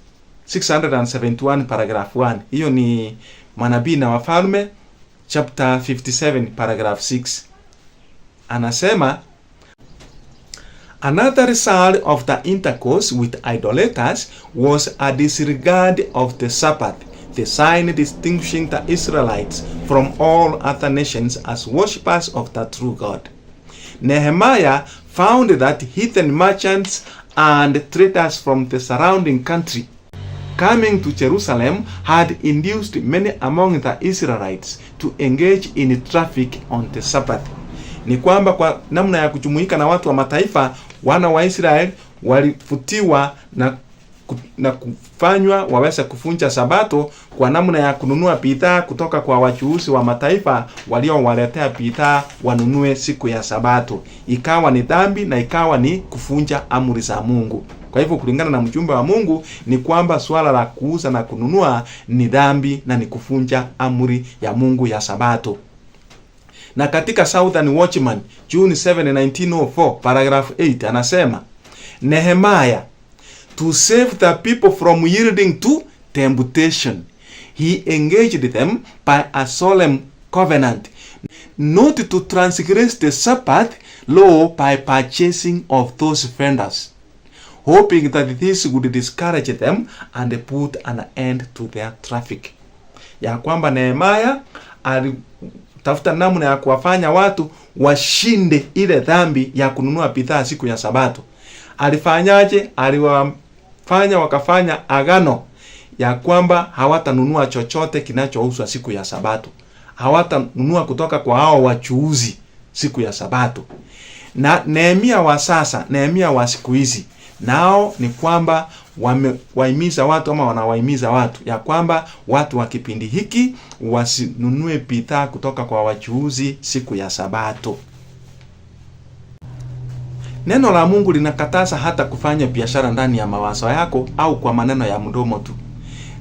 671 paragraph 1. Hiyo ni Manabii na Wafalme chapter 57 paragraph 6. Anasema, another result of the intercourse with idolaters was a disregard of the Sabbath, the sign distinguishing the Israelites from all other nations as worshippers of the true God. Nehemiah found that heathen merchants and traders from the surrounding country coming to Jerusalem had induced many among the Israelites to engage in traffic on the Sabbath. Ni kwamba kwa namna ya kujumuika na watu wa mataifa, wana wa Israeli walifutiwa na kufanywa waweze kufunja Sabato kwa namna ya kununua bidhaa kutoka kwa wachuuzi wa mataifa waliowaletea bidhaa wanunue siku ya Sabato. Ikawa ni dhambi na ikawa ni kufunja amri za Mungu. Kwa hivyo kulingana na mjumbe wa Mungu ni kwamba swala la kuuza na kununua ni dhambi na ni kufunja amri ya Mungu ya Sabato. Na katika Southern Watchman June 7, 1904 paragraph 8 anasema, Nehemiah, to save the people from yielding to temptation, he engaged them by a solemn covenant not to transgress the Sabbath law by purchasing of those vendors, hoping that this would discourage them and put an end to their traffic. Ya kwamba Nehemiah alitafuta namna ya kuwafanya watu washinde ile dhambi ya kununua bidhaa siku ya Sabato. Alifanyaje? Aliwafanya wakafanya agano ya kwamba hawatanunua chochote kinachouzwa siku ya Sabato. Hawatanunua kutoka kwa hao wachuuzi siku ya Sabato. Na Nehemia wa sasa, Nehemia wa siku hizi, nao ni kwamba wamewahimiza watu ama wanawahimiza watu ya kwamba watu wa kipindi hiki wasinunue bidhaa kutoka kwa wachuuzi siku ya Sabato. Neno la Mungu linakataza hata kufanya biashara ndani ya mawazo yako au kwa maneno ya mdomo tu.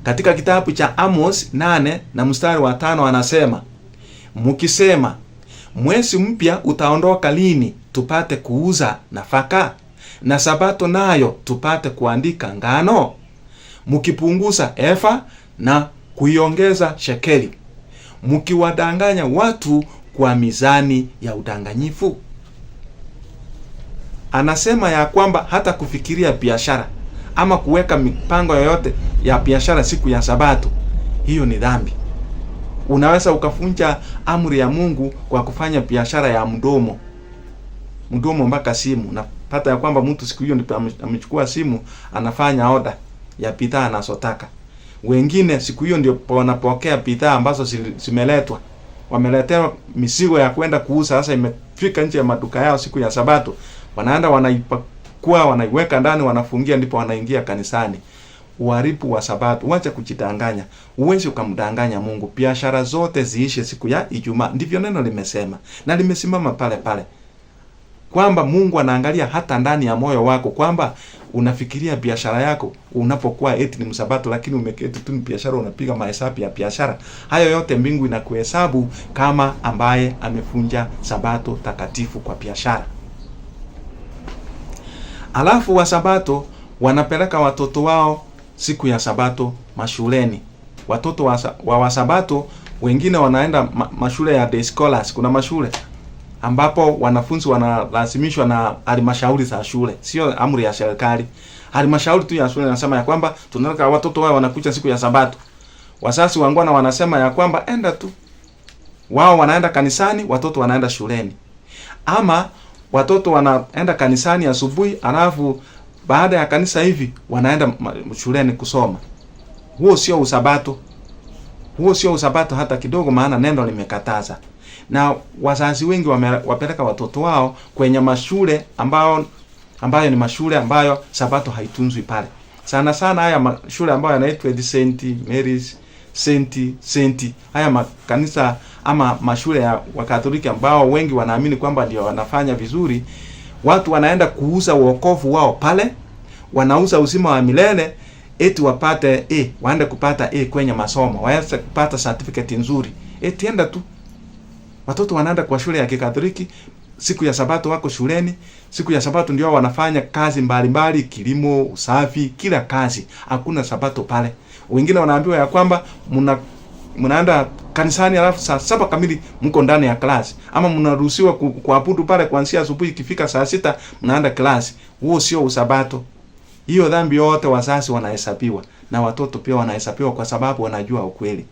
Katika kitabu cha Amos 8 na mstari wa 5 anasema, mkisema, mwezi mpya utaondoka lini tupate kuuza nafaka, na Sabato nayo tupate kuandika ngano? Mkipunguza efa na kuiongeza shekeli, mkiwadanganya watu kwa mizani ya udanganyifu. Anasema ya kwamba hata kufikiria biashara ama kuweka mipango yoyote ya biashara siku ya Sabato, hiyo ni dhambi. Unaweza ukafunja amri ya Mungu kwa kufanya biashara ya mdomo mpaka simu. Napata ya kwamba mtu siku hiyo ndipo amechukua simu anafanya order ya bidhaa anazotaka. Wengine siku hiyo ndio wanapokea bidhaa ambazo zimeletwa. Wameletewa mizigo ya kwenda kuuza, sasa imefika nje ya maduka yao siku ya Sabato. Wanaenda wanaipakua, wanaiweka ndani, wanafungia, ndipo wanaingia kanisani. Uharibu wa Sabato. Wacha kujidanganya. Uwezi ukamdanganya Mungu. Biashara zote ziishe siku ya Ijumaa. Ndivyo neno limesema. Na limesimama pale pale. Kwamba Mungu anaangalia hata ndani ya moyo wako, kwamba unafikiria biashara yako unapokuwa eti ni msabato, lakini umeketi tu ni biashara, unapiga mahesabu ya biashara. Hayo yote mbingu inakuhesabu kama ambaye amefunja Sabato takatifu kwa biashara. Alafu wa Sabato wanapeleka watoto wao siku ya Sabato mashuleni. Watoto wa Sabato wengine wanaenda mashule ya day scholars. Kuna mashule ambapo wanafunzi wanalazimishwa na halmashauri za shule, sio amri ya serikali. Halmashauri tu ya shule inasema ya kwamba tunataka watoto wao wanakuja siku ya Sabato. Wazazi wangwana wanasema ya kwamba enda tu. Wao wanaenda kanisani, watoto wanaenda shuleni. Ama watoto wanaenda kanisani asubuhi, alafu baada ya kanisa hivi wanaenda shuleni kusoma. Huo sio usabato. Huo sio usabato hata kidogo, maana neno limekataza. Na wazazi wengi wapeleka watoto wao kwenye mashule ambayo ni mashule ambayo sabato haitunzwi pale. Sana sana haya mashule ambayo yanaitwa St. Mary's, St. haya makanisa ama mashule ya Wakatoliki ambao wengi wanaamini kwamba ndio wanafanya vizuri. Watu wanaenda kuuza wokovu wao pale, wanauza uzima wa milele eti wapate waende kupata kwenye masomo, waanze kupata certificate nzuri. Enda tu. Watoto wanaenda kwa shule ya Kikatoliki, siku ya sabato wako shuleni, siku ya sabato ndio wanafanya kazi mbalimbali, kilimo, usafi, kila kazi. Hakuna sabato pale. Wengine wanaambiwa ya kwamba mnaenda kanisani alafu saa 7 kamili mko ndani ya klasi, ama mnaruhusiwa kuabudu pale kuanzia asubuhi, ikifika saa 6 mnaenda klasi. Huo sio usabato. Hiyo dhambi yote wazazi wanahesabiwa na watoto pia wanahesabiwa, kwa sababu wanajua ukweli.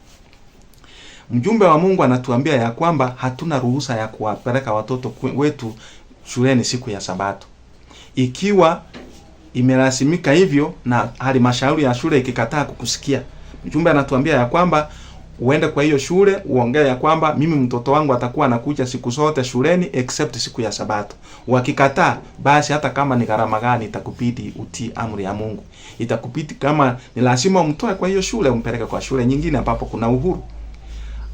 Mjumbe wa Mungu anatuambia ya kwamba hatuna ruhusa ya kuwapeleka watoto wetu shuleni siku ya sabato. Ikiwa imelasimika hivyo na halmashauri ya shule ikikataa kukusikia, mjumbe anatuambia ya kwamba uende kwa hiyo shule uongee ya kwamba mimi mtoto wangu atakuwa anakuja siku zote shuleni except siku ya sabato. Wakikataa, basi hata kama ni gharama gani itakubidi utii amri ya Mungu. Itakubidi, kama ni lazima umtoe kwa hiyo shule umpeleke kwa shule nyingine ambapo kuna uhuru.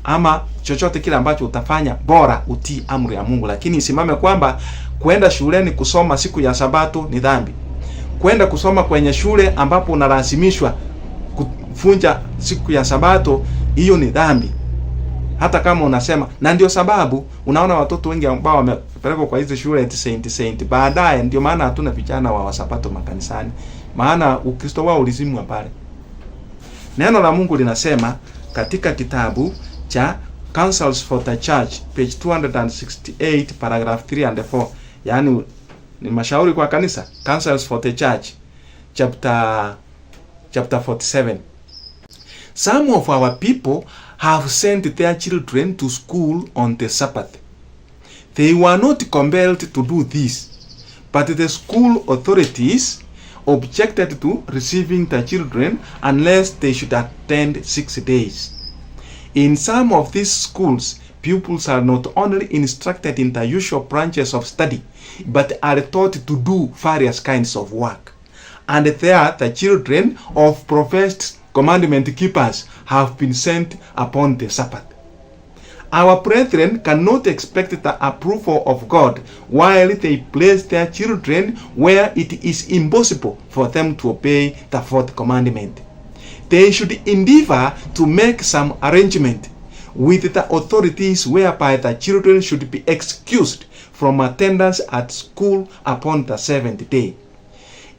Ama chochote kile ambacho utafanya, bora utii amri ya Mungu. Lakini isimame kwamba kwenda shuleni kusoma siku ya sabato ni dhambi. Kwenda kusoma kwenye shule ambapo unalazimishwa kufunja siku ya sabato, hiyo ni dhambi. Hata kama unasema, na ndio sababu unaona watoto wengi ambao wamepelekwa kwa hizo shule St. baadaye ndio maana hatuna vijana wa sabato makanisani, maana Ukristo wao ulizimwa pale. Neno la Mungu linasema katika kitabu cha Counsels for the Church page 268 paragraph 3 and 4, yani ni mashauri kwa kanisa, Counsels for the Church chapter 47. Some of our people have sent their children to school on the Sabbath. They were not compelled to do this, but the school authorities objected to receiving the children unless they should attend 6 days. In some of these schools, pupils are not only instructed in the usual branches of study, but are taught to do various kinds of work. And there the children of professed commandment keepers have been sent upon the Sabbath. Our brethren cannot expect the approval of God while they place their children where it is impossible for them to obey the 4th commandment. They should endeavor to make some arrangement with the authorities whereby the children should be excused from attendance at school upon the 7th day.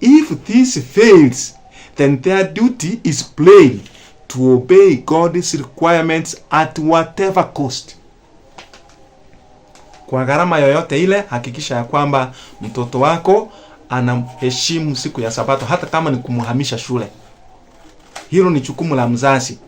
If this fails, then their duty is plain, to obey God's requirements at whatever cost. Kwa gharama yoyote ile, hakikisha ya kwamba mtoto wako anaheshimu siku ya sabato, hata kama ni kumhamisha shule. Hilo ni jukumu la mzazi.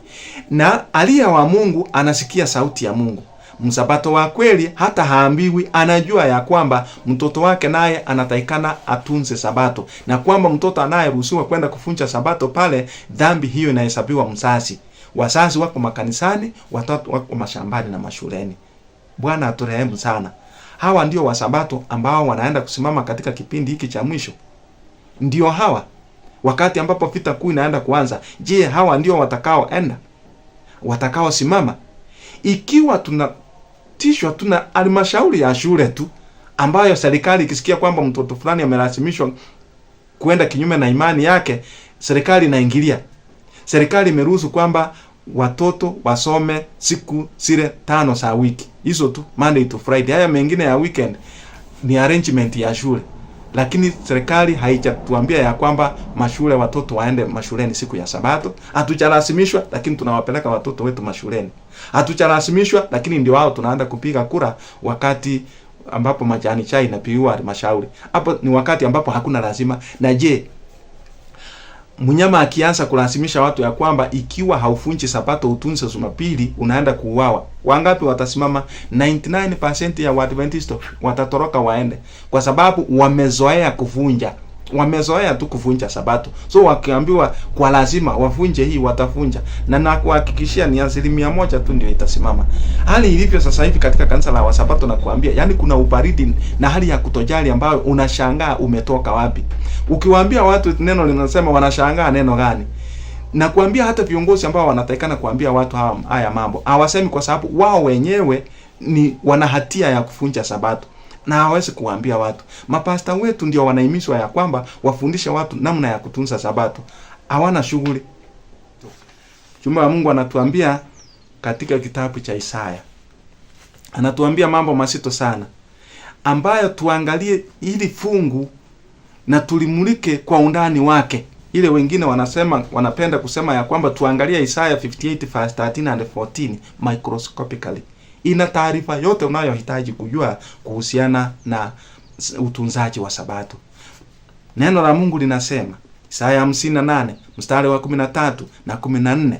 Na aliye wa Mungu anasikia sauti ya Mungu. Msabato wa kweli hata haambiwi, anajua ya kwamba mtoto wake naye anatakikana atunze sabato, na kwamba mtoto anayeruhusiwa kwenda kufunja sabato pale, dhambi hiyo inahesabiwa mzazi. Wazazi wako makanisani, watoto wako mashambani na mashuleni. Bwana aturehemu sana. Hawa ndio wasabato ambao wanaenda kusimama katika kipindi hiki cha mwisho. Ndio hawa, wakati ambapo vita kuu inaenda kuanza. Je, hawa ndio watakaoenda? Watakao simama? Ikiwa tuna halmashauri ya shule tu ambayo serikali ikisikia kwamba mtoto fulani amelazimishwa kwenda kinyume na imani yake, serikali inaingilia. Serikali imeruhusu kwamba watoto wasome siku zile 5 za wiki. Hizo tu, Monday to Friday. Haya mengine ya weekend ni arrangement ya shule. Lakini serikali haijatuambia ya kwamba mashule watoto waende mashuleni siku ya sabato. Hatujalazimishwa, lakini tunawapeleka watoto wetu mashuleni. Hatujalazimishwa, lakini ndio wao tunaanza kupiga kura wakati ambapo majani chai inapigiwa halmashauri. Hapo ni wakati ambapo hakuna lazima. Na je, mnyama akianza kulazimisha watu ya kwamba ikiwa haufunji sabato utunze Jumapili unaenda kuuawa, wangapi watasimama? 99% ya Waadventista watatoroka waende, kwa sababu wamezoea kuvunja. Wamezoea tu kuvunja sabato. So wakiambiwa kwa lazima wafunje hii, watafunja. Na nakuhakikishia ni 1% tu ndio itasimama. Hali ilivyo sasa hivi katika kanisa la Wasabato na kuambia, yani kuna ubaridi na hali ya kutojali ambayo unashangaa umetoka wapi. Ukiwaambia watu neno linasema wanashangaa neno gani? Na kuambia hata viongozi ambao wanatakikana kuambia watu haya mambo, hawasemi kwa sababu wao wenyewe ni wana hatia ya kufunja sabato. Na hawezi kuambia watu. Mapasta wetu ndio wanahimizwa ya kwamba wafundishe watu namna ya kutunza sabato. Hawana shughuli. Jumbe wa Mungu anatuambia katika kitabu cha Isaya. Anatuambia mambo mazito sana, ambayo tuangalie ili fungu na tulimulike kwa undani wake. Ile wengine wanapenda kusema ya kwamba tuangalie Isaya 58 verse 13 and 14 microscopically. Ina taarifa yote unayohitaji kujua kuhusiana na utunzaji wa sabato. Neno la Mungu linasema, Isaya 58 mstari wa 13 na 14,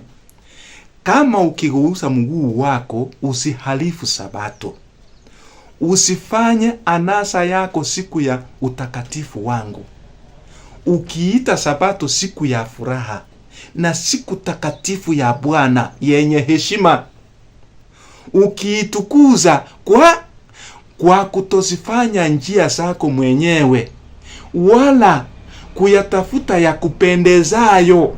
kama ukigeuza mguu wako usihalifu sabato, usifanye anasa yako siku ya utakatifu wangu, ukiita sabato siku ya furaha na siku takatifu ya Bwana yenye heshima, ukiitukuza kwa kutozifanya njia zako mwenyewe, wala kuyatafuta ya kupendezayo,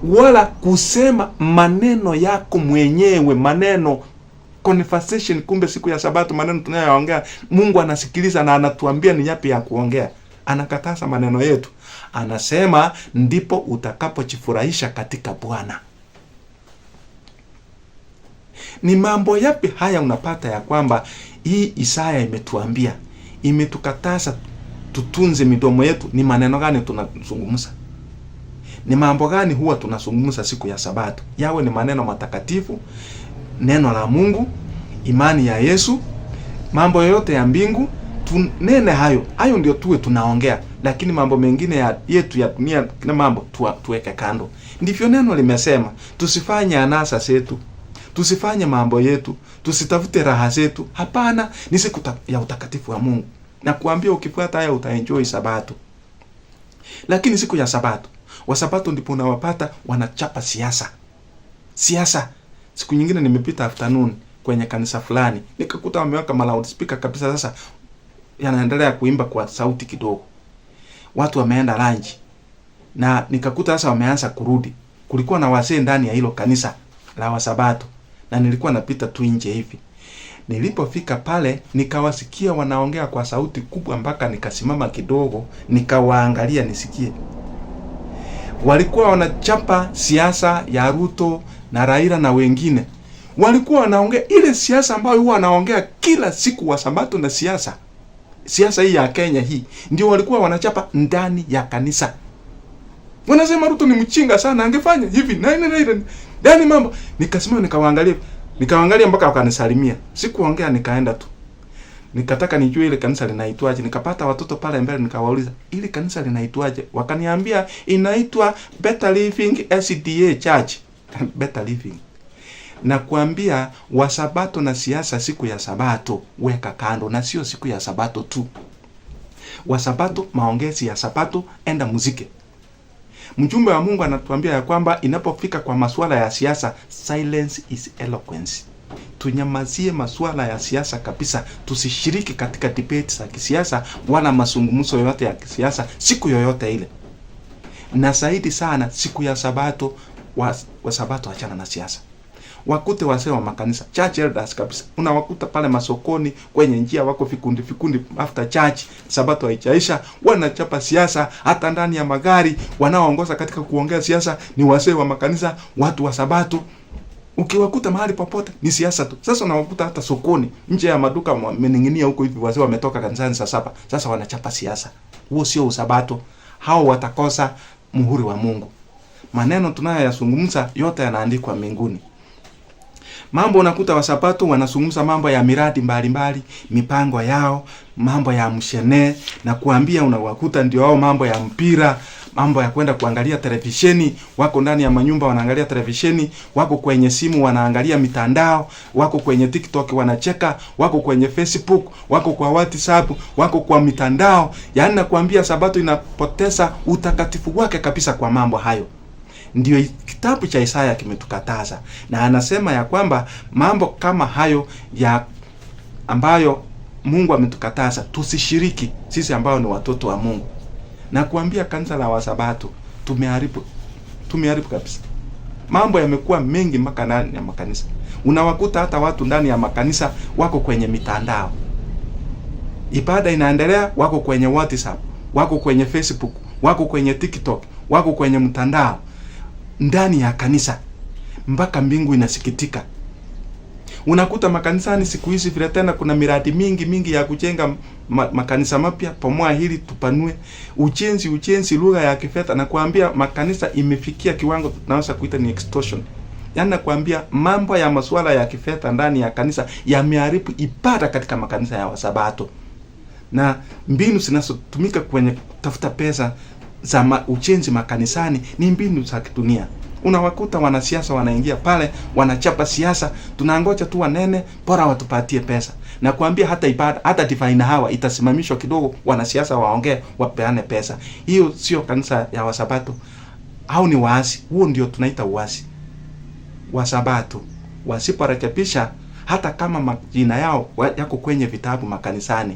wala kusema maneno yako mwenyewe. Maneno, conversation. Kumbe siku ya sabato maneno tunayoongea Mungu anasikiliza na anatuambia ni yapi ya kuongea. Anakataza maneno yetu, anasema ndipo utakapojifurahisha katika Bwana. Ni mambo yapi haya unapata ya kwamba hii Isaya imetuambia, imetukataza tutunze midomo yetu? Ni maneno gani tunazungumza? Ni mambo gani huwa tunazungumza siku ya sabato? Yawe ni maneno matakatifu, neno la Mungu, imani ya Yesu, mambo yote ya mbingu, tunene hayo. Hayo ndio tuwe tunaongea, lakini mambo mengine yetu ya dunia na mambo tuweke kando. Ndivyo neno limesema, tusifanye anasa zetu, tusifanye mambo yetu, tusitafute raha zetu. Hapana, ni siku ya utakatifu wa Mungu. Na kuambia ukifuata haya utaenjoy sabato. Lakini siku ya sabato, wa sabato ndipo unawapata wanachapa siasa. Siasa. Siku nyingine nimepita afternoon kwenye kanisa fulani, nikakuta wameweka loudspeaker kabisa. Sasa yanaendelea kuimba kwa sauti kidogo. Watu wameenda lunch. Na nikakuta sasa wameanza kurudi. Kulikuwa na wazee ndani ya hilo kanisa la Wasabato, na nilikuwa napita tu nje hivi. Nilipofika pale nikawasikia wanaongea kwa sauti kubwa mpaka nikasimama kidogo nikawaangalia nisikie. Walikuwa wanachapa siasa ya Ruto na Raila na wengine. Walikuwa wanaongea ile siasa ambayo huwa wanaongea kila siku wa Sabato na siasa. Siasa hii ya Kenya hii ndio walikuwa wanachapa ndani ya kanisa. Wanasema Ruto ni mchinga sana, angefanya hivi na ndani mambo. Nikasimama nikawaangalia mpaka wakanisalimia. Sikuongea, nikaenda tu. Nikataka nijue ile kanisa linaitwaje. Nikapata watoto pale mbele, nikawauliza ile kanisa linaitwaje. Wakaniambia inaitwa Better Living SDA Church. Better Living. Na kuambia Wasabato na siasa siku ya Sabato weka kando, na sio siku ya Sabato tu. Wasabato, maongezi ya Sabato, enda muziki. Mjumbe wa Mungu anatuambia ya kwamba inapofika kwa masuala ya siasa, silence is eloquence. Tunyamazie masuala ya siasa kabisa. Tusishiriki katika debates za kisiasa wala mazungumzo yoyote ya kisiasa siku yoyote ile. Na zaidi sana siku ya Sabato, wa Sabato achana na siasa. Wakute wazee wa makanisa, church elders kabisa. Unawakuta pale masokoni kwenye njia wako vikundi after church, Sabato haijaisha, wanachapa siasa. Hata ndani ya magari wanaoongoza katika kuongea siasa ni wazee wa makanisa, watu wa Sabato. Ukiwakuta mahali popote ni siasa tu. Sasa unawakuta hata sokoni, nje ya maduka wameninginia huko hivi, wazee wametoka kanisani saa 7. Sasa wanachapa siasa. Huo sio usabato. Hao watakosa muhuri wa Mungu. Maneno tunayoyazungumza yote yanaandikwa mbinguni. Mambo unakuta Wasabato wanazungumza mambo ya miradi mbalimbali, mipango yao, mambo ya mshene, na kuambia unawakuta ndio hao mambo ya mpira, mambo ya kwenda kuangalia televisheni, wako ndani ya manyumba wanaangalia televisheni, wako kwenye simu wanaangalia mitandao, wako kwenye TikTok wanacheka, wako kwenye Facebook, wako kwa WhatsApp, wako kwa mitandao. Yaani nakwambia Sabato inapoteza utakatifu wake kabisa kwa mambo hayo. Ndio kitabu cha Isaya kimetukataza, na anasema ya kwamba mambo kama hayo ya ambayo Mungu ametukataza tusishiriki sisi ambao ni watoto wa Mungu. Na kuambia kanisa la Wasabato tumeharibu kabisa. Mambo yamekuwa mengi mpaka ndani ya makanisa. Unawakuta hata watu ndani ya makanisa wako kwenye mitandao. Ibada inaendelea, wako kwenye WhatsApp, wako kwenye Facebook, wako kwenye TikTok, wako kwenye mtandao ndani ya kanisa, mpaka mbingu inasikitika. Unakuta makanisani siku hizi vile tena kuna miradi mingi ya kujenga makanisa mapya, pomoa hili tupanue, ujenzi lugha ya kifedha. Na kuambia makanisa imefikia kiwango tunaweza kuita ni extortion. Yaani nakwambia mambo ya masuala ya kifedha ndani ya kanisa yameharibu ibada katika makanisa ya Wasabato. Na mbinu zinazotumika kwenye kutafuta pesa za ujenzi makanisani ni mbinu za kidunia. Unawakuta wanasiasa wanaingia pale, wanachapa siasa, tunangoja tu wanene, bora watupatie pesa. Na kuambia hata ibada, hata divine hawa itasimamishwa kidogo, wanasiasa waongee, wapeane pesa. Hiyo sio kanisa ya Wasabato. Au ni waasi. Huo ndio tunaita uasi. Wasabato wasiporekebisha, hata kama majina yao yako kwenye vitabu makanisani,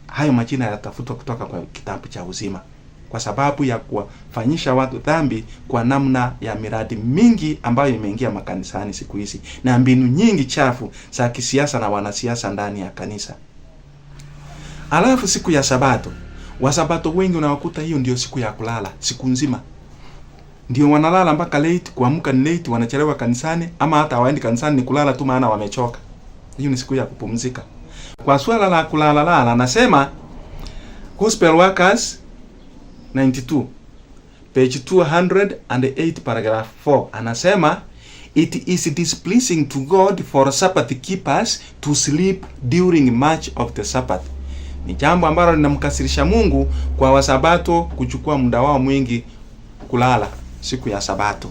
hayo majina yatafutwa kutoka kwa kitabu cha uzima, kwa sababu ya kuwafanyisha watu dhambi kwa namna ya miradi mingi ambayo imeingia makanisani siku hizi, na mbinu nyingi chafu za kisiasa na wanasiasa ndani ya kanisa. Alafu siku ya Sabato, Wasabato wengi unawakuta hiyo ndio siku ya kulala, siku nzima. Ndio wanalala mpaka late, kuamka ni late, wanachelewa kanisani, ama hata hawaendi kanisani, ni kulala tu maana wamechoka. Hiyo ni siku ya kupumzika. Kwa swala la kulala anasema Gospel Workers 92 page 208 paragraph 4 anasema it is displeasing to God for Sabbath keepers to sleep during much of the Sabbath. Ni jambo ambalo linamkasirisha Mungu kwa Wasabato kuchukua muda wao mwingi kulala siku ya Sabato.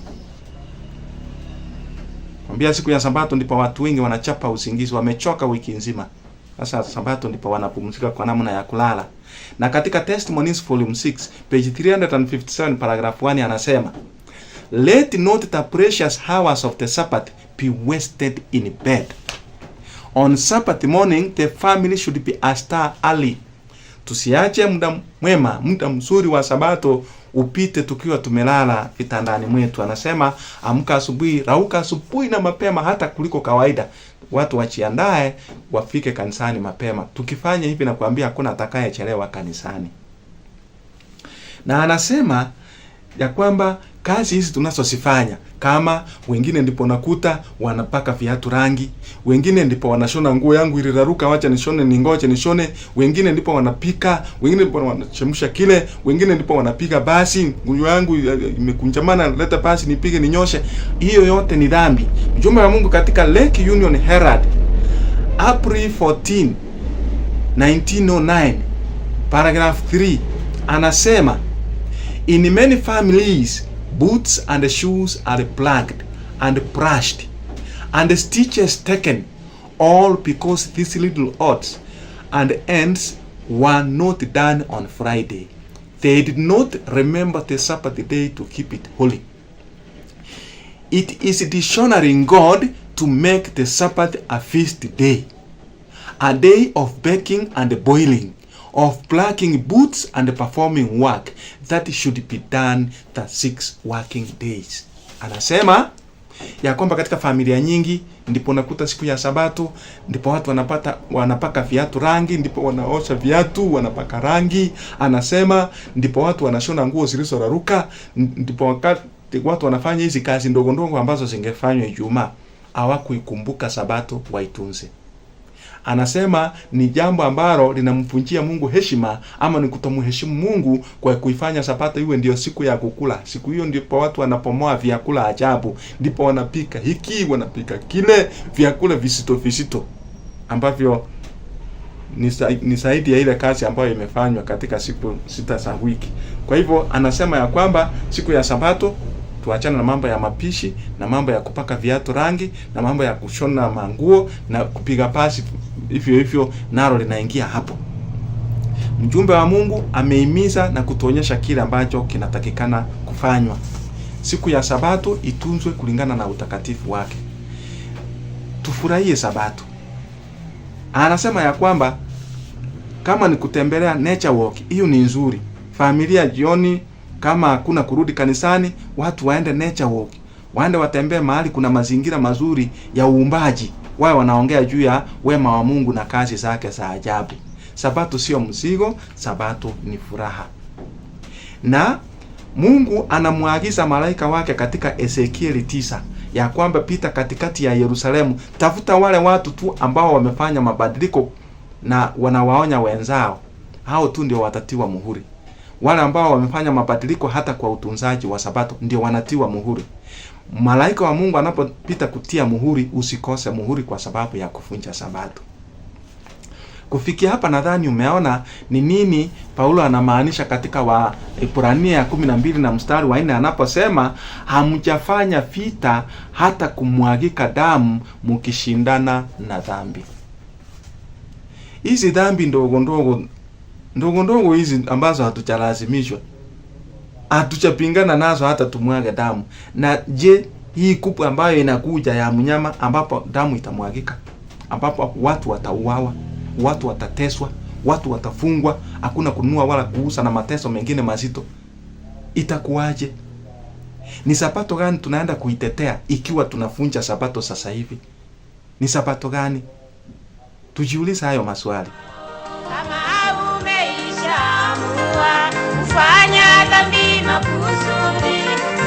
Mwambia siku ya Sabato ndipo watu wengi wanachapa usingizi, wamechoka wiki nzima. Sasa Sabato ndipo wanapumzika kwa namna ya kulala. Na katika Testimonies volume 6 page 357 paragraph 1 anasema let not the precious hours of the Sabbath be wasted in bed. On Sabbath morning the family should be astir early. Tusiache muda mwema, muda mzuri wa Sabato upite tukiwa tumelala vitandani mwetu. Anasema amka asubuhi, rauka asubuhi na mapema hata kuliko kawaida. Watu wajiandae wafike kanisani mapema. Tukifanya hivi na kuambia hakuna atakayechelewa kanisani. Na anasema ya kwamba kazi hizi tunazosifanya, kama wengine ndipo nakuta wanapaka viatu rangi, wengine ndipo wanashona nguo yangu iliraruka, wacha nishone, ningoje nishone, wengine ndipo wanapika, wengine ndipo wanachemsha kile, wengine ndipo wanapika basi, nguo yangu imekunjamana, leta basi nipige ninyoshe. Hiyo yote ni dhambi. Mjumbe wa Mungu katika Lake Union Herald April 14 1909 paragraph 3 anasema in many families boots and shoes are plugged and brushed and stitches taken, all because these little odds and ends were not done on Friday. They did not remember the Sabbath day to keep it holy. It is dishonoring God to make the Sabbath a feast day, a day of baking and boiling, of plucking boots and performing work that should be done the 6 working days. Anasema ya kwamba katika familia nyingi ndipo nakuta siku ya Sabato ndipo watu wanapaka viatu rangi, ndipo wanaosha viatu, wanapaka rangi. Anasema ndipo watu wanashona nguo zilizoraruka, ndipo wakati watu wanafanya hizi kazi ndogo ndogo ambazo zingefanywa Ijumaa, hawakuikumbuka Sabato waitunze. Anasema ni jambo ambalo linamvunjia Mungu heshima, ama ni kutomheshimu Mungu kwa kuifanya Sabato iwe ndio siku ya kukula. Siku hiyo ndipo watu wanapomoa vyakula ajabu, ndipo wanapika hiki, wanapika kile, vyakula visito ambavyo ni zaidi ya ile kazi ambayo imefanywa katika siku 6 za wiki. Kwa hivyo anasema ya kwamba siku ya Sabato tuachane na mambo ya mapishi na mambo ya kupaka viatu rangi na mambo ya kushona manguo na kupiga pasi hivyo nalo linaingia hapo. Mjumbe wa Mungu ameimiza na kutuonyesha kile ambacho kinatakikana kufanywa. Siku ya Sabato itunzwe kulingana na utakatifu wake. Tufurahie Sabato. Anasema ya kwamba kama ni kutembelea nature walk, hiyo ni nzuri. Familia jioni, kama hakuna kurudi kanisani, watu waende nature walk. Waende watembee mahali kuna mazingira mazuri ya uumbaji. Wao wanaongea juu ya wema wa Mungu na kazi zake za ajabu. Sabato sio mzigo, Sabato ni furaha. Na Mungu anamuagiza malaika wake katika Ezekieli 9 ya kwamba pita katikati ya Yerusalemu, tafuta wale watu tu ambao wamefanya mabadiliko na wanawaonya wenzao. Hao tu ndio watatiwa muhuri. Wale ambao wamefanya mabadiliko hata kwa utunzaji wa Sabato ndio wanatiwa muhuri. Malaika wa Mungu anapopita kutia muhuri, usikose muhuri kwa sababu ya kuvunja Sabato. Kufikia hapa nadhani umeona ni nini Paulo anamaanisha katika Waebrania 12 na mstari wa 4 anaposema hamjafanya vita hata kumwagika damu mkishindana na dhambi. Hizi dhambi ndogo ndogo hizi ambazo hatujalazimishwa, hatujapingana nazo hata tumwage damu. Na je, hii kubwa ambayo inakuja ya mnyama ambapo damu itamwagika, ambapo watu watauawa, watu watateswa, watu watafungwa, hakuna kununua wala kuuza na mateso mengine mazito, itakuwaje? Ni Sabato gani tunaenda kuitetea ikiwa tunavunja Sabato sasa hivi? Ni Sabato gani? Tujiulize hayo maswali. Kama umeishaamua kufanya dhambi makusudi,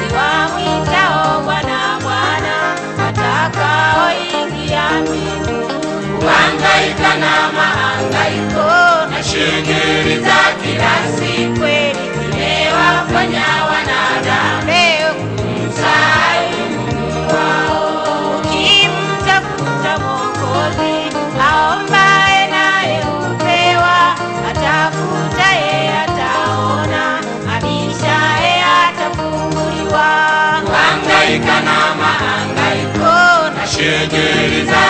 siwamwitao Bwana Bwana watakaoingia mbinguni. Kuhangaika na mahangaiko na shughuli za kila siku zimewafanya wanadamu leo kumsahau Mungu wao. Ukimtafuta Mwokozi aombaye naye hupewa, atafutaye ataona, abishaye atafunguliwa. Kuhangaika na mahangaiko na shughuli za